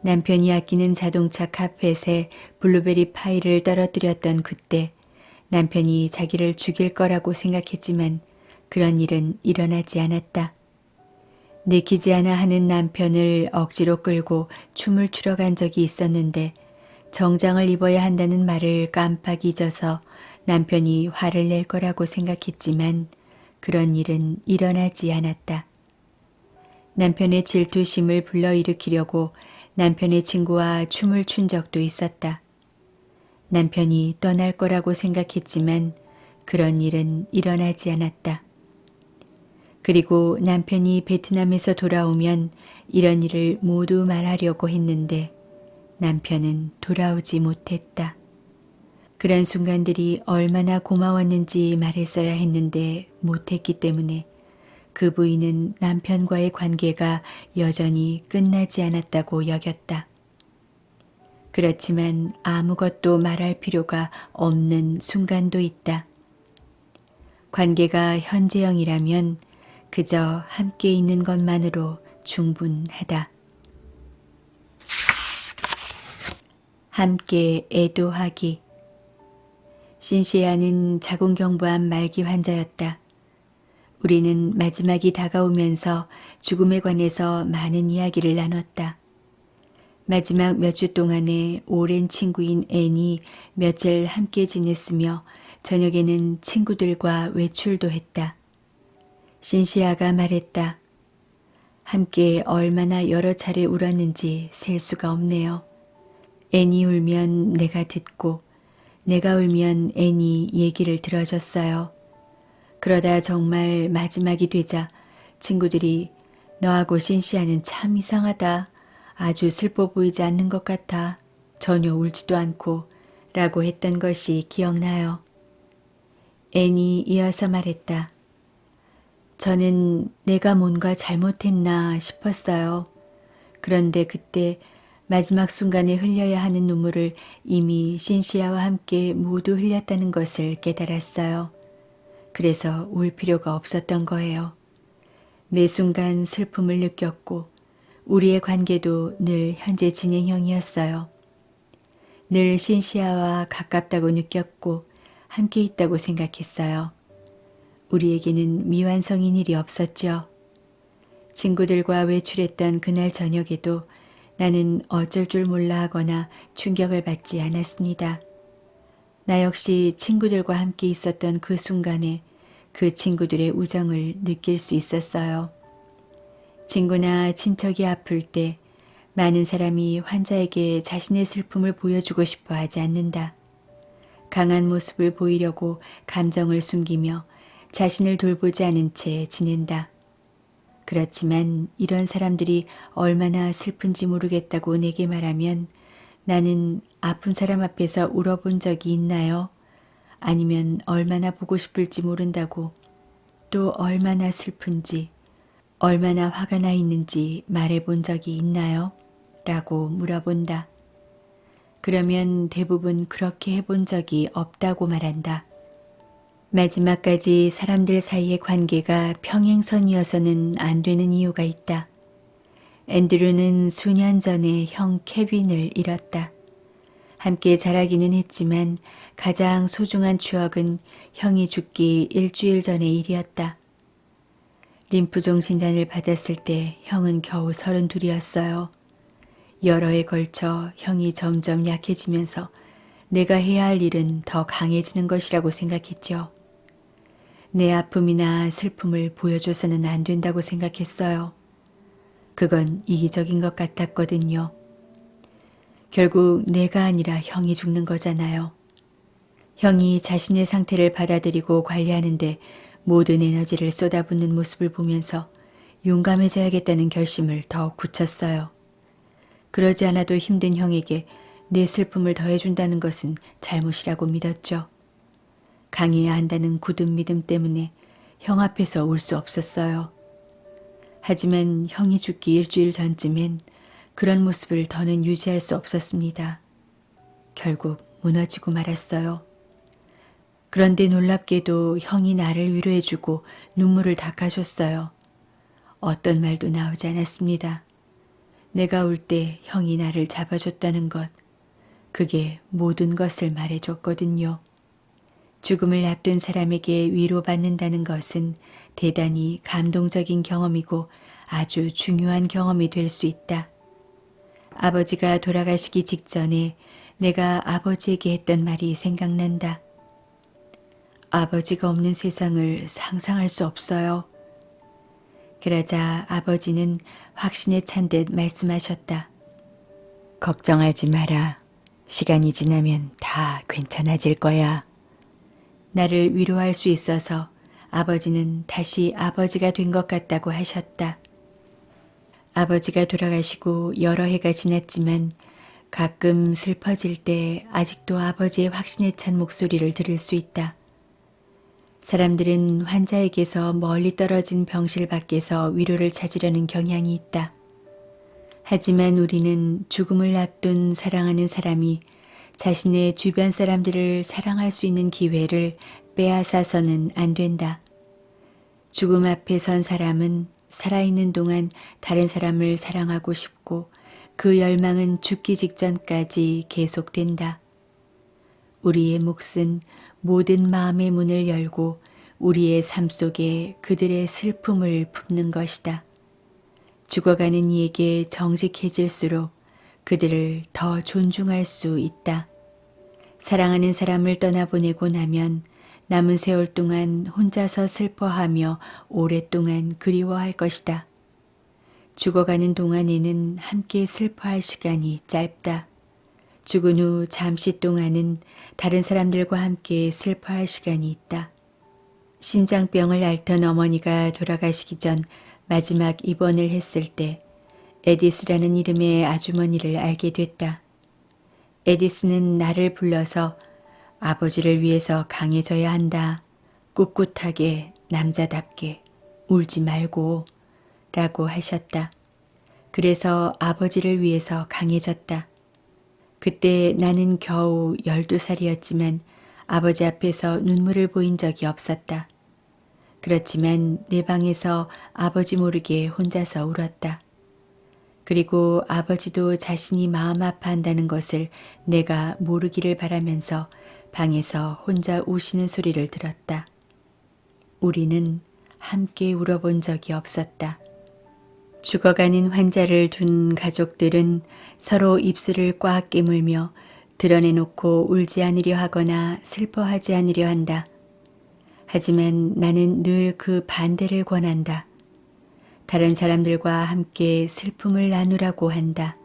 남편이 아끼는 자동차 카펫에 블루베리 파이를 떨어뜨렸던 그때 남편이 자기를 죽일 거라고 생각했지만 그런 일은 일어나지 않았다. 내키지 않아 하는 남편을 억지로 끌고 춤을 추러 간 적이 있었는데 정장을 입어야 한다는 말을 깜빡 잊어서 남편이 화를 낼 거라고 생각했지만 그런 일은 일어나지 않았다. 남편의 질투심을 불러일으키려고 남편의 친구와 춤을 춘 적도 있었다. 남편이 떠날 거라고 생각했지만 그런 일은 일어나지 않았다. 그리고 남편이 베트남에서 돌아오면 이런 일을 모두 말하려고 했는데 남편은 돌아오지 못했다. 그런 순간들이 얼마나 고마웠는지 말했어야 했는데 못했기 때문에 그 부인은 남편과의 관계가 여전히 끝나지 않았다고 여겼다. 그렇지만 아무것도 말할 필요가 없는 순간도 있다. 관계가 현재형이라면 그저 함께 있는 것만으로 충분하다. 함께 애도하기. 신시아는 자궁경부암 말기 환자였다. 우리는 마지막이 다가오면서 죽음에 관해서 많은 이야기를 나눴다. 마지막 몇 주 동안에 오랜 친구인 앤이 며칠 함께 지냈으며 저녁에는 친구들과 외출도 했다. 신시아가 말했다. 함께 얼마나 여러 차례 울었는지 셀 수가 없네요. 앤이 울면 내가 듣고 내가 울면 앤이 얘기를 들어줬어요. 그러다 정말 마지막이 되자 친구들이 너하고 신시아는 참 이상하다. 아주 슬퍼 보이지 않는 것 같아. 전혀 울지도 않고 라고 했던 것이 기억나요. 앤이 이어서 말했다. 저는 내가 뭔가 잘못했나 싶었어요. 그런데 그때 마지막 순간에 흘려야 하는 눈물을 이미 신시아와 함께 모두 흘렸다는 것을 깨달았어요. 그래서 울 필요가 없었던 거예요. 매 순간 슬픔을 느꼈고 우리의 관계도 늘 현재 진행형이었어요. 늘 신시아와 가깝다고 느꼈고 함께 있다고 생각했어요. 우리에게는 미완성인 일이 없었죠. 친구들과 외출했던 그날 저녁에도 나는 어쩔 줄 몰라 하거나 충격을 받지 않았습니다. 나 역시 친구들과 함께 있었던 그 순간에 그 친구들의 우정을 느낄 수 있었어요. 친구나 친척이 아플 때 많은 사람이 환자에게 자신의 슬픔을 보여주고 싶어 하지 않는다. 강한 모습을 보이려고 감정을 숨기며 자신을 돌보지 않은 채 지낸다. 그렇지만 이런 사람들이 얼마나 슬픈지 모르겠다고 내게 말하면 나는 아픈 사람 앞에서 울어본 적이 있나요? 아니면 얼마나 보고 싶을지 모른다고, 또 얼마나 슬픈지, 얼마나 화가 나 있는지 말해본 적이 있나요? 라고 물어본다. 그러면 대부분 그렇게 해본 적이 없다고 말한다. 마지막까지 사람들 사이의 관계가 평행선이어서는 안 되는 이유가 있다. 앤드류는 수년 전에 형 케빈을 잃었다. 함께 자라기는 했지만 가장 소중한 추억은 형이 죽기 일주일 전의 일이었다. 림프종 진단을 받았을 때 형은 겨우 32이었어요. 여러 해 걸쳐 형이 점점 약해지면서 내가 해야 할 일은 더 강해지는 것이라고 생각했죠. 내 아픔이나 슬픔을 보여줘서는 안 된다고 생각했어요. 그건 이기적인 것 같았거든요. 결국 내가 아니라 형이 죽는 거잖아요. 형이 자신의 상태를 받아들이고 관리하는데 모든 에너지를 쏟아붓는 모습을 보면서 용감해져야겠다는 결심을 더욱 굳혔어요. 그러지 않아도 힘든 형에게 내 슬픔을 더해준다는 것은 잘못이라고 믿었죠. 강해야 한다는 굳은 믿음 때문에 형 앞에서 울 수 없었어요. 하지만 형이 죽기 일주일 전쯤엔 그런 모습을 더는 유지할 수 없었습니다. 결국 무너지고 말았어요. 그런데 놀랍게도 형이 나를 위로해주고 눈물을 닦아줬어요. 어떤 말도 나오지 않았습니다. 내가 울 때 형이 나를 잡아줬다는 것, 그게 모든 것을 말해줬거든요. 죽음을 앞둔 사람에게 위로받는다는 것은 대단히 감동적인 경험이고 아주 중요한 경험이 될 수 있다. 아버지가 돌아가시기 직전에 내가 아버지에게 했던 말이 생각난다. 아버지가 없는 세상을 상상할 수 없어요. 그러자 아버지는 확신에 찬 듯 말씀하셨다. 걱정하지 마라. 시간이 지나면 다 괜찮아질 거야. 나를 위로할 수 있어서 아버지는 다시 아버지가 된 것 같다고 하셨다. 아버지가 돌아가시고 여러 해가 지났지만 가끔 슬퍼질 때 아직도 아버지의 확신에 찬 목소리를 들을 수 있다. 사람들은 환자에게서 멀리 떨어진 병실 밖에서 위로를 찾으려는 경향이 있다. 하지만 우리는 죽음을 앞둔 사랑하는 사람이 자신의 주변 사람들을 사랑할 수 있는 기회를 빼앗아서는 안 된다. 죽음 앞에 선 사람은 살아있는 동안 다른 사람을 사랑하고 싶고 그 열망은 죽기 직전까지 계속된다. 우리의 몫은 모든 마음의 문을 열고 우리의 삶 속에 그들의 슬픔을 품는 것이다. 죽어가는 이에게 정직해질수록 그들을 더 존중할 수 있다. 사랑하는 사람을 떠나보내고 나면 남은 세월 동안 혼자서 슬퍼하며 오랫동안 그리워할 것이다. 죽어가는 동안에는 함께 슬퍼할 시간이 짧다. 죽은 후 잠시 동안은 다른 사람들과 함께 슬퍼할 시간이 있다. 신장병을 앓던 어머니가 돌아가시기 전 마지막 입원을 했을 때 에디스라는 이름의 아주머니를 알게 됐다. 에디스는 나를 불러서 아버지를 위해서 강해져야 한다. 꿋꿋하게 남자답게 울지 말고 라고 하셨다. 그래서 아버지를 위해서 강해졌다. 그때 나는 겨우 12살이었지만 아버지 앞에서 눈물을 보인 적이 없었다. 그렇지만 내 방에서 아버지 모르게 혼자서 울었다. 그리고 아버지도 자신이 마음 아파한다는 것을 내가 모르기를 바라면서 방에서 혼자 우시는 소리를 들었다. 우리는 함께 울어본 적이 없었다. 죽어가는 환자를 둔 가족들은 서로 입술을 꽉 깨물며 드러내놓고 울지 않으려 하거나 슬퍼하지 않으려 한다. 하지만 나는 늘 그 반대를 권한다. 다른 사람들과 함께 슬픔을 나누라고 한다.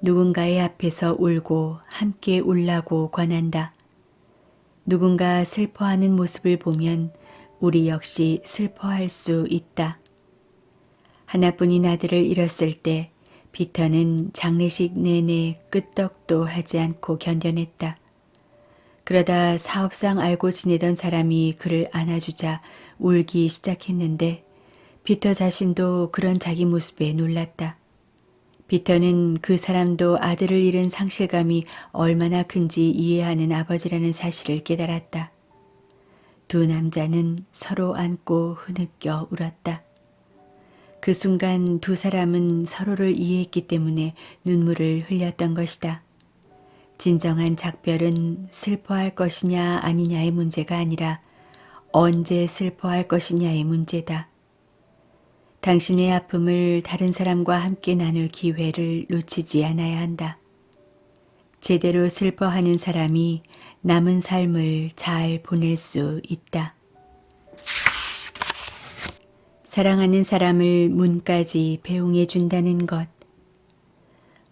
누군가의 앞에서 울고 함께 울라고 권한다. 누군가 슬퍼하는 모습을 보면 우리 역시 슬퍼할 수 있다. 하나뿐인 아들을 잃었을 때 피터는 장례식 내내 끄떡도 하지 않고 견뎌냈다. 그러다 사업상 알고 지내던 사람이 그를 안아주자 울기 시작했는데 피터 자신도 그런 자기 모습에 놀랐다. 피터는 그 사람도 아들을 잃은 상실감이 얼마나 큰지 이해하는 아버지라는 사실을 깨달았다. 두 남자는 서로 안고 흐느껴 울었다. 그 순간 두 사람은 서로를 이해했기 때문에 눈물을 흘렸던 것이다. 진정한 작별은 슬퍼할 것이냐 아니냐의 문제가 아니라 언제 슬퍼할 것이냐의 문제다. 당신의 아픔을 다른 사람과 함께 나눌 기회를 놓치지 않아야 한다. 제대로 슬퍼하는 사람이 남은 삶을 잘 보낼 수 있다. 사랑하는 사람을 문까지 배웅해 준다는 것.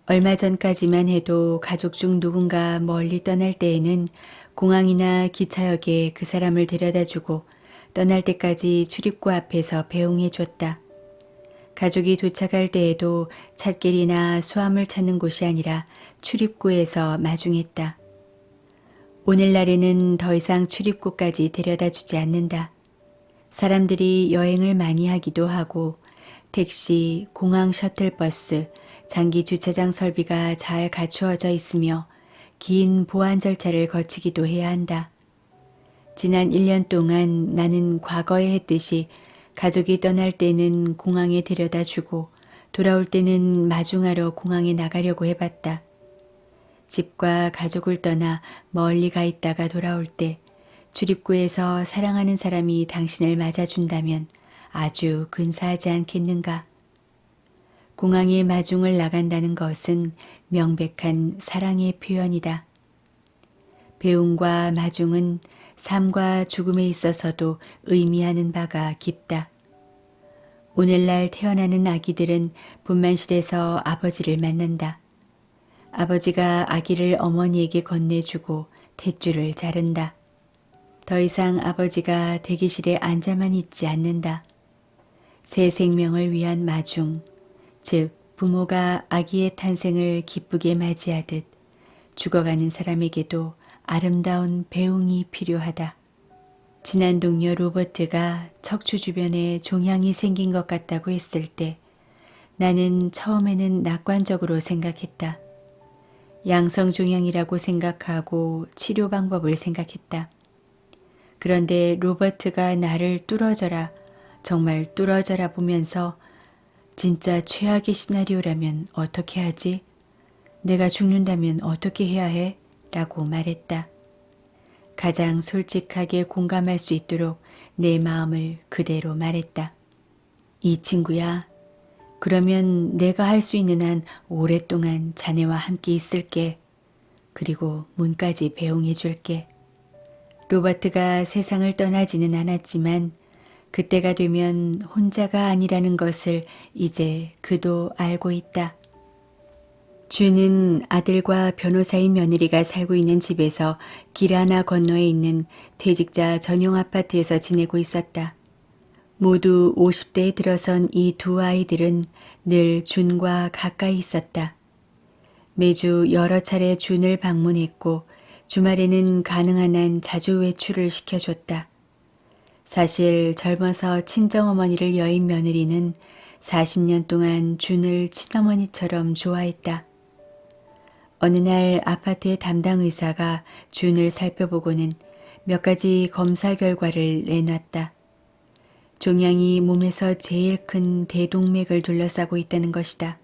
얼마 전까지만 해도 가족 중 누군가 멀리 떠날 때에는 공항이나 기차역에 그 사람을 데려다 주고 떠날 때까지 출입구 앞에서 배웅해 줬다. 가족이 도착할 때에도 찻길이나 수암을 찾는 곳이 아니라 출입구에서 마중했다. 오늘날에는 더 이상 출입구까지 데려다 주지 않는다. 사람들이 여행을 많이 하기도 하고 택시, 공항 셔틀버스, 장기 주차장 설비가 잘 갖추어져 있으며 긴 보안 절차를 거치기도 해야 한다. 지난 1년 동안 나는 과거에 했듯이 가족이 떠날 때는 공항에 데려다 주고 돌아올 때는 마중하러 공항에 나가려고 해봤다. 집과 가족을 떠나 멀리 가 있다가 돌아올 때 출입구에서 사랑하는 사람이 당신을 맞아준다면 아주 근사하지 않겠는가? 공항에 마중을 나간다는 것은 명백한 사랑의 표현이다. 배웅과 마중은 삶과 죽음에 있어서도 의미하는 바가 깊다. 오늘날 태어나는 아기들은 분만실에서 아버지를 만난다. 아버지가 아기를 어머니에게 건네주고 탯줄을 자른다. 더 이상 아버지가 대기실에 앉아만 있지 않는다. 새 생명을 위한 마중, 즉 부모가 아기의 탄생을 기쁘게 맞이하듯 죽어가는 사람에게도 아름다운 배웅이 필요하다. 지난 동료 로버트가 척추 주변에 종양이 생긴 것 같다고 했을 때 나는 처음에는 낙관적으로 생각했다. 양성 종양이라고 생각하고 치료 방법을 생각했다. 그런데 로버트가 나를 뚫어져라, 정말 뚫어져라 보면서 진짜 최악의 시나리오라면 어떻게 하지? 내가 죽는다면 어떻게 해야 해? 라고 말했다. 가장 솔직하게 공감할 수 있도록 내 마음을 그대로 말했다. 이 친구야, 그러면 내가 할 수 있는 한 오랫동안 자네와 함께 있을게. 그리고 문까지 배웅해 줄게. 로버트가 세상을 떠나지는 않았지만 그때가 되면 혼자가 아니라는 것을 이제 그도 알고 있다. 주는 아들과 변호사인 며느리가 살고 있는 집에서 길 하나 건너에 있는 퇴직자 전용 아파트에서 지내고 있었다. 모두 50대에 들어선 이 두 아이들은 늘 준과 가까이 있었다. 매주 여러 차례 준을 방문했고 주말에는 가능한 한 자주 외출을 시켜줬다. 사실 젊어서 친정어머니를 여인 며느리는 40년 동안 준을 친어머니처럼 좋아했다. 어느 날 아파트의 담당 의사가 준을 살펴보고는 몇 가지 검사 결과를 내놨다. 종양이 몸에서 제일 큰 대동맥을 둘러싸고 있다는 것이다.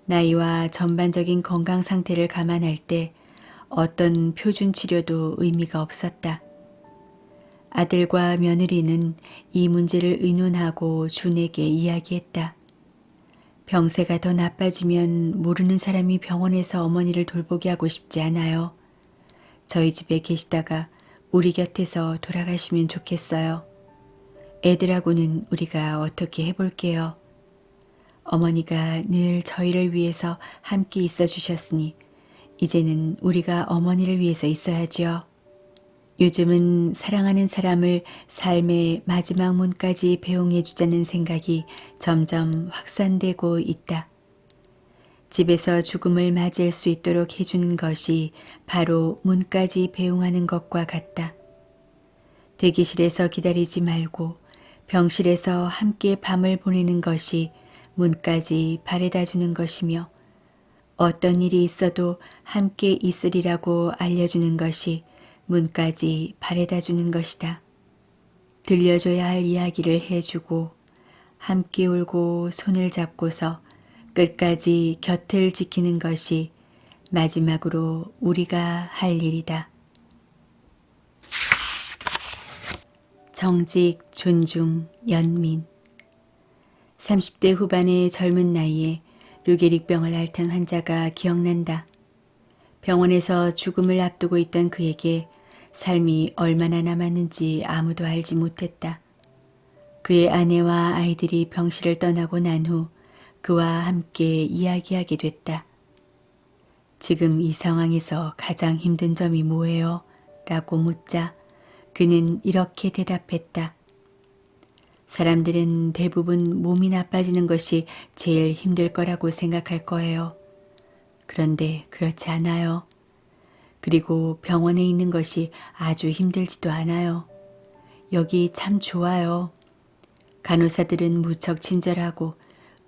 나이와 전반적인 건강 상태를 감안할 때 어떤 표준 치료도 의미가 없었다. 아들과 며느리는 이 문제를 의논하고 준에게 이야기했다. 병세가 더 나빠지면 모르는 사람이 병원에서 어머니를 돌보게 하고 싶지 않아요. 저희 집에 계시다가 우리 곁에서 돌아가시면 좋겠어요. 애들하고는 우리가 어떻게 해볼게요. 어머니가 늘 저희를 위해서 함께 있어 주셨으니 이제는 우리가 어머니를 위해서 있어야지요. 요즘은 사랑하는 사람을 삶의 마지막 문까지 배웅해 주자는 생각이 점점 확산되고 있다. 집에서 죽음을 맞이할 수 있도록 해주는 것이 바로 문까지 배웅하는 것과 같다. 대기실에서 기다리지 말고 병실에서 함께 밤을 보내는 것이 문까지 바래다 주는 것이며 어떤 일이 있어도 함께 있으리라고 알려주는 것이 문까지 바래다 주는 것이다. 들려줘야 할 이야기를 해주고 함께 울고 손을 잡고서 끝까지 곁을 지키는 것이 마지막으로 우리가 할 일이다. 정직, 존중, 연민. 30대 후반의 젊은 나이에 류게릭병을 앓던 환자가 기억난다. 병원에서 죽음을 앞두고 있던 그에게 삶이 얼마나 남았는지 아무도 알지 못했다. 그의 아내와 아이들이 병실을 떠나고 난 후 그와 함께 이야기하게 됐다. 지금 이 상황에서 가장 힘든 점이 뭐예요? 라고 묻자 그는 이렇게 대답했다. 사람들은 대부분 몸이 나빠지는 것이 제일 힘들 거라고 생각할 거예요. 그런데 그렇지 않아요. 그리고 병원에 있는 것이 아주 힘들지도 않아요. 여기 참 좋아요. 간호사들은 무척 친절하고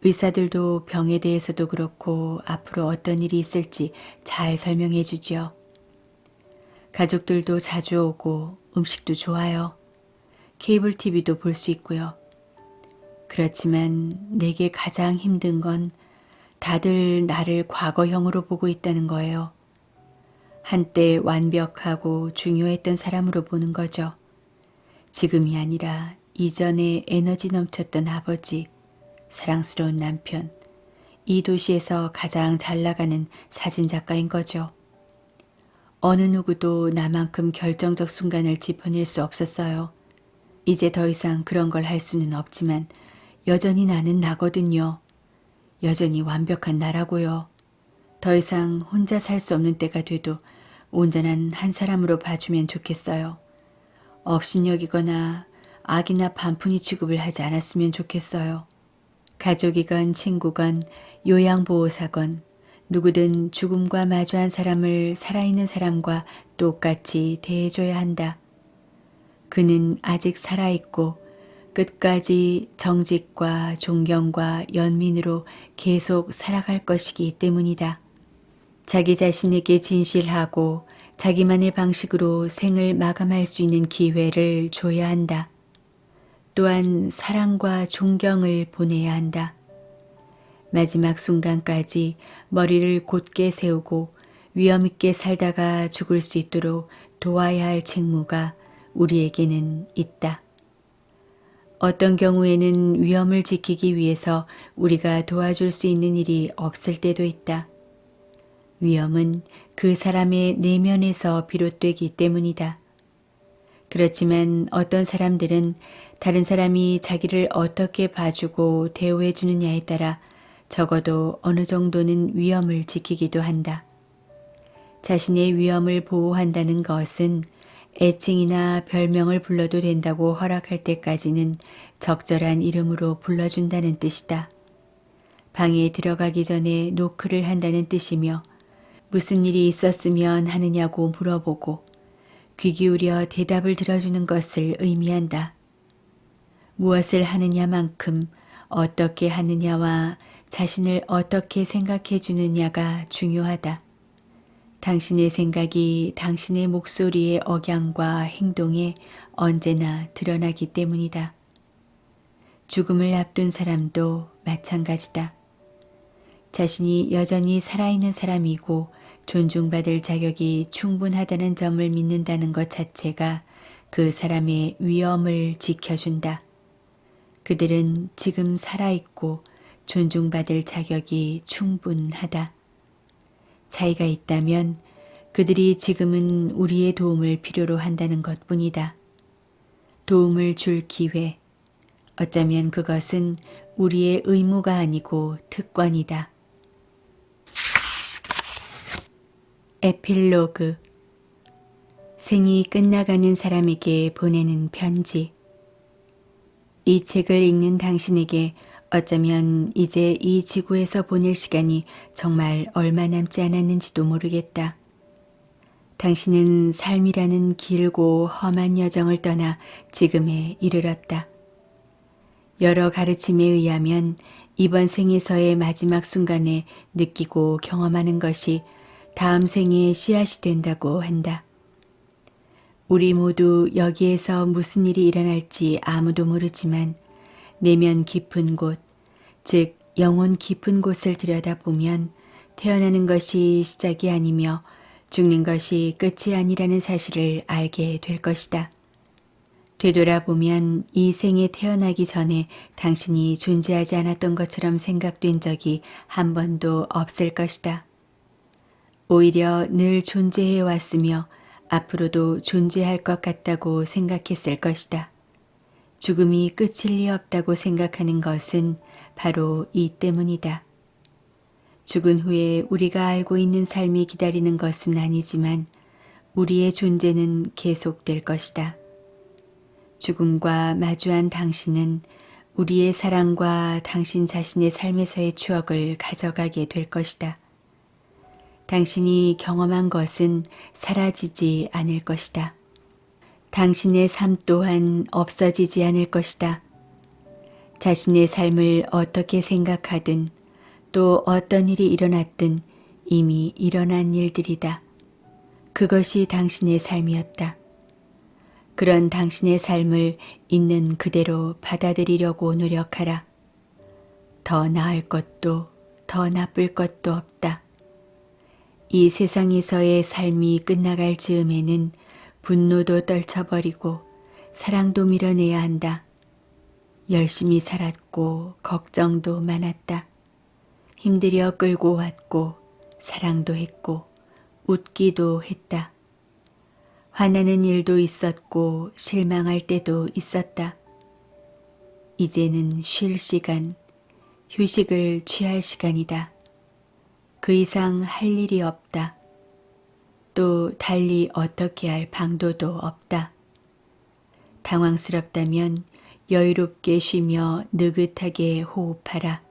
의사들도 병에 대해서도 그렇고 앞으로 어떤 일이 있을지 잘 설명해 주죠. 가족들도 자주 오고 음식도 좋아요. 케이블 TV도 볼 수 있고요. 그렇지만 내게 가장 힘든 건 다들 나를 과거형으로 보고 있다는 거예요. 한때 완벽하고 중요했던 사람으로 보는 거죠. 지금이 아니라 이전에 에너지 넘쳤던 아버지, 사랑스러운 남편, 이 도시에서 가장 잘 나가는 사진작가인 거죠. 어느 누구도 나만큼 결정적 순간을 짚어낼 수 없었어요. 이제 더 이상 그런 걸 할 수는 없지만 여전히 나는 나거든요. 여전히 완벽한 나라고요. 더 이상 혼자 살 수 없는 때가 돼도 온전한 한 사람으로 봐주면 좋겠어요. 업신여기거나 악이나 반푼이 취급을 하지 않았으면 좋겠어요. 가족이건 친구건 요양보호사건 누구든 죽음과 마주한 사람을 살아있는 사람과 똑같이 대해줘야 한다. 그는 아직 살아있고 끝까지 정직과 존경과 연민으로 계속 살아갈 것이기 때문이다. 자기 자신에게 진실하고 자기만의 방식으로 생을 마감할 수 있는 기회를 줘야 한다. 또한 사랑과 존경을 보내야 한다. 마지막 순간까지 머리를 곧게 세우고 위험 있게 살다가 죽을 수 있도록 도와야 할 책무가 우리에게는 있다. 어떤 경우에는 위험을 지키기 위해서 우리가 도와줄 수 있는 일이 없을 때도 있다. 위험은 그 사람의 내면에서 비롯되기 때문이다. 그렇지만 어떤 사람들은 다른 사람이 자기를 어떻게 봐주고 대우해 주느냐에 따라 적어도 어느 정도는 위험을 지키기도 한다. 자신의 위험을 보호한다는 것은 애칭이나 별명을 불러도 된다고 허락할 때까지는 적절한 이름으로 불러준다는 뜻이다. 방에 들어가기 전에 노크를 한다는 뜻이며 무슨 일이 있었으면 하느냐고 물어보고 귀 기울여 대답을 들어주는 것을 의미한다. 무엇을 하느냐만큼 어떻게 하느냐와 자신을 어떻게 생각해 주느냐가 중요하다. 당신의 생각이 당신의 목소리의 억양과 행동에 언제나 드러나기 때문이다. 죽음을 앞둔 사람도 마찬가지다. 자신이 여전히 살아있는 사람이고 존중받을 자격이 충분하다는 점을 믿는다는 것 자체가 그 사람의 위엄을 지켜준다. 그들은 지금 살아있고 존중받을 자격이 충분하다. 차이가 있다면 그들이 지금은 우리의 도움을 필요로 한다는 것뿐이다. 도움을 줄 기회, 어쩌면 그것은 우리의 의무가 아니고 특권이다. 에필로그. 생이 끝나가는 사람에게 보내는 편지. 이 책을 읽는 당신에게 어쩌면 이제 이 지구에서 보낼 시간이 정말 얼마 남지 않았는지도 모르겠다. 당신은 삶이라는 길고 험한 여정을 떠나 지금에 이르렀다. 여러 가르침에 의하면 이번 생에서의 마지막 순간에 느끼고 경험하는 것이 다음 생의 씨앗이 된다고 한다. 우리 모두 여기에서 무슨 일이 일어날지 아무도 모르지만 내면 깊은 곳, 즉 영혼 깊은 곳을 들여다보면 태어나는 것이 시작이 아니며 죽는 것이 끝이 아니라는 사실을 알게 될 것이다. 되돌아보면 이 생에 태어나기 전에 당신이 존재하지 않았던 것처럼 생각된 적이 한 번도 없을 것이다. 오히려 늘 존재해 왔으며 앞으로도 존재할 것 같다고 생각했을 것이다. 죽음이 끝일 리 없다고 생각하는 것은 바로 이 때문이다. 죽은 후에 우리가 알고 있는 삶이 기다리는 것은 아니지만 우리의 존재는 계속될 것이다. 죽음과 마주한 당신은 우리의 사랑과 당신 자신의 삶에서의 추억을 가져가게 될 것이다. 당신이 경험한 것은 사라지지 않을 것이다. 당신의 삶 또한 없어지지 않을 것이다. 자신의 삶을 어떻게 생각하든 또 어떤 일이 일어났든 이미 일어난 일들이다. 그것이 당신의 삶이었다. 그런 당신의 삶을 있는 그대로 받아들이려고 노력하라. 더 나을 것도 더 나쁠 것도 없다. 이 세상에서의 삶이 끝나갈 즈음에는 분노도 떨쳐버리고 사랑도 밀어내야 한다. 열심히 살았고 걱정도 많았다. 힘들여 끌고 왔고 사랑도 했고 웃기도 했다. 화나는 일도 있었고 실망할 때도 있었다. 이제는 쉴 시간, 휴식을 취할 시간이다. 그 이상 할 일이 없다. 또 달리 어떻게 할 방도도 없다. 당황스럽다면 여유롭게 쉬며 느긋하게 호흡하라.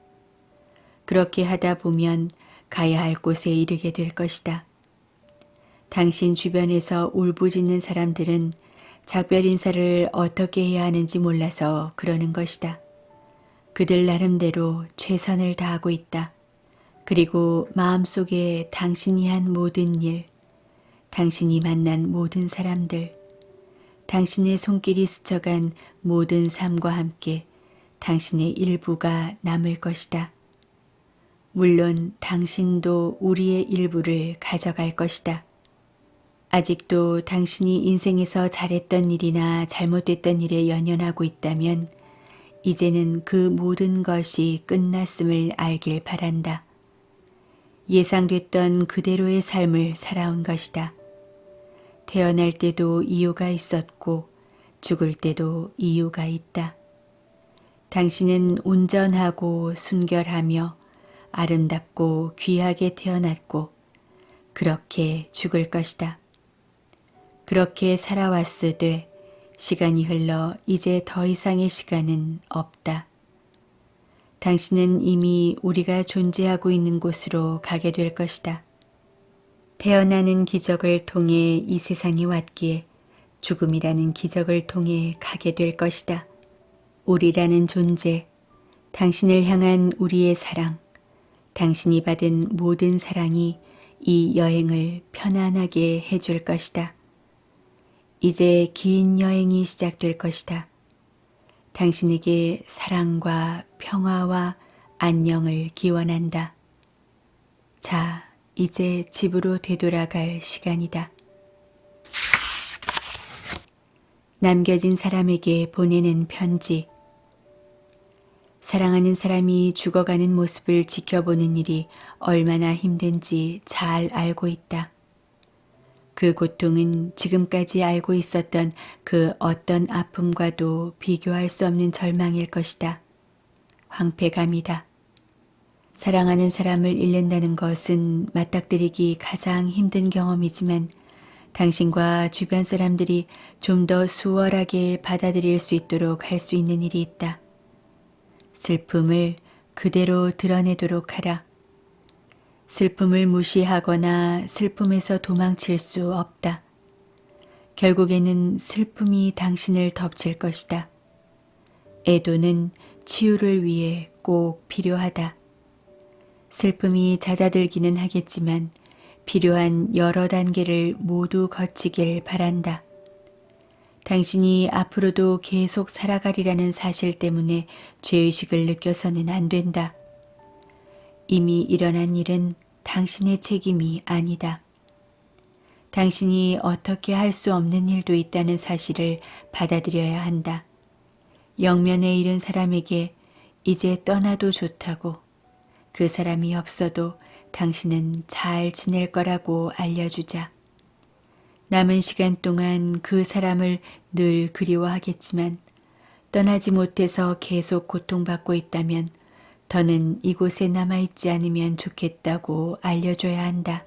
그렇게 하다 보면 가야 할 곳에 이르게 될 것이다. 당신 주변에서 울부짖는 사람들은 작별 인사를 어떻게 해야 하는지 몰라서 그러는 것이다. 그들 나름대로 최선을 다하고 있다. 그리고 마음속에 당신이 한 모든 일, 당신이 만난 모든 사람들, 당신의 손길이 스쳐간 모든 삶과 함께 당신의 일부가 남을 것이다. 물론 당신도 우리의 일부를 가져갈 것이다. 아직도 당신이 인생에서 잘했던 일이나 잘못됐던 일에 연연하고 있다면 이제는 그 모든 것이 끝났음을 알길 바란다. 예상됐던 그대로의 삶을 살아온 것이다. 태어날 때도 이유가 있었고 죽을 때도 이유가 있다. 당신은 온전하고 순결하며 아름답고 귀하게 태어났고 그렇게 죽을 것이다. 그렇게 살아왔으되 시간이 흘러 이제 더 이상의 시간은 없다. 당신은 이미 우리가 존재하고 있는 곳으로 가게 될 것이다. 태어나는 기적을 통해 이 세상에 왔기에 죽음이라는 기적을 통해 가게 될 것이다. 우리라는 존재, 당신을 향한 우리의 사랑, 당신이 받은 모든 사랑이 이 여행을 편안하게 해줄 것이다. 이제 긴 여행이 시작될 것이다. 당신에게 사랑과 평화와 안녕을 기원한다. 자, 이제 집으로 되돌아갈 시간이다. 남겨진 사람에게 보내는 편지. 사랑하는 사람이 죽어가는 모습을 지켜보는 일이 얼마나 힘든지 잘 알고 있다. 그 고통은 지금까지 알고 있었던 그 어떤 아픔과도 비교할 수 없는 절망일 것이다. 황폐감이다. 사랑하는 사람을 잃는다는 것은 맞닥뜨리기 가장 힘든 경험이지만 당신과 주변 사람들이 좀 더 수월하게 받아들일 수 있도록 할 수 있는 일이 있다. 슬픔을 그대로 드러내도록 하라. 슬픔을 무시하거나 슬픔에서 도망칠 수 없다. 결국에는 슬픔이 당신을 덮칠 것이다. 애도는 치유를 위해 꼭 필요하다. 슬픔이 잦아들기는 하겠지만 필요한 여러 단계를 모두 거치길 바란다. 당신이 앞으로도 계속 살아가리라는 사실 때문에 죄의식을 느껴서는 안 된다. 이미 일어난 일은 당신의 책임이 아니다. 당신이 어떻게 할 수 없는 일도 있다는 사실을 받아들여야 한다. 영면에 잃은 사람에게 이제 떠나도 좋다고, 그 사람이 없어도 당신은 잘 지낼 거라고 알려주자. 남은 시간 동안 그 사람을 늘 그리워하겠지만 떠나지 못해서 계속 고통받고 있다면 더는 이곳에 남아있지 않으면 좋겠다고 알려줘야 한다.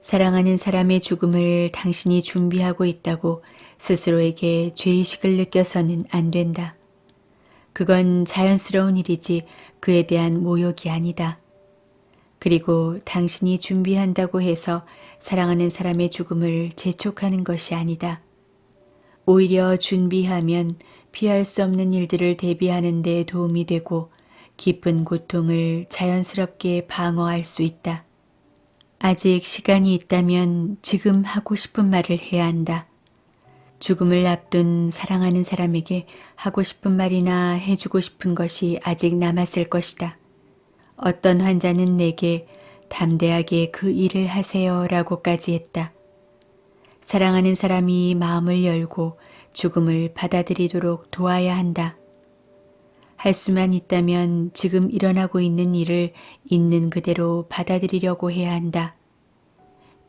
사랑하는 사람의 죽음을 당신이 준비하고 있다고 스스로에게 죄의식을 느껴서는 안 된다. 그건 자연스러운 일이지 그에 대한 모욕이 아니다. 그리고 당신이 준비한다고 해서 사랑하는 사람의 죽음을 재촉하는 것이 아니다. 오히려 준비하면 피할 수 없는 일들을 대비하는 데 도움이 되고 깊은 고통을 자연스럽게 방어할 수 있다. 아직 시간이 있다면 지금 하고 싶은 말을 해야 한다. 죽음을 앞둔 사랑하는 사람에게 하고 싶은 말이나 해주고 싶은 것이 아직 남았을 것이다. 어떤 환자는 내게 담대하게 그 일을 하세요 라고까지 했다. 사랑하는 사람이 마음을 열고 죽음을 받아들이도록 도와야 한다. 할 수만 있다면 지금 일어나고 있는 일을 있는 그대로 받아들이려고 해야 한다.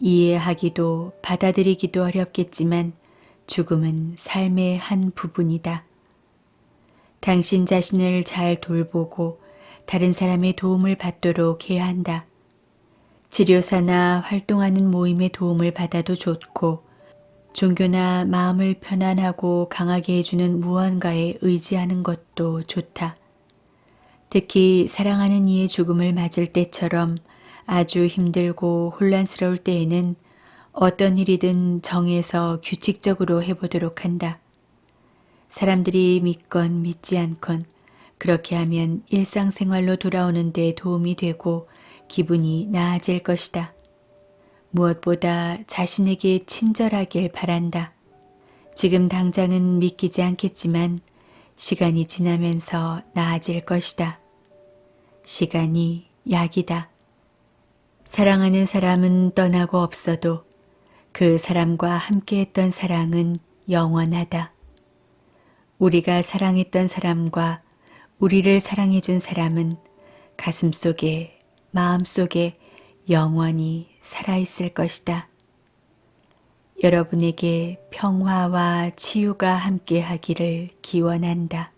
이해하기도 받아들이기도 어렵겠지만 죽음은 삶의 한 부분이다. 당신 자신을 잘 돌보고 다른 사람의 도움을 받도록 해야 한다. 치료사나 활동하는 모임의 도움을 받아도 좋고 종교나 마음을 편안하고 강하게 해주는 무언가에 의지하는 것도 좋다. 특히 사랑하는 이의 죽음을 맞을 때처럼 아주 힘들고 혼란스러울 때에는 어떤 일이든 정해서 규칙적으로 해보도록 한다. 사람들이 믿건 믿지 않건 그렇게 하면 일상생활로 돌아오는 데 도움이 되고 기분이 나아질 것이다. 무엇보다 자신에게 친절하길 바란다. 지금 당장은 믿기지 않겠지만 시간이 지나면서 나아질 것이다. 시간이 약이다. 사랑하는 사람은 떠나고 없어도 그 사람과 함께했던 사랑은 영원하다. 우리가 사랑했던 사람과 우리를 사랑해준 사람은 가슴속에, 마음속에 영원히 살아있을 것이다. 여러분에게 평화와 치유가 함께하기를 기원한다.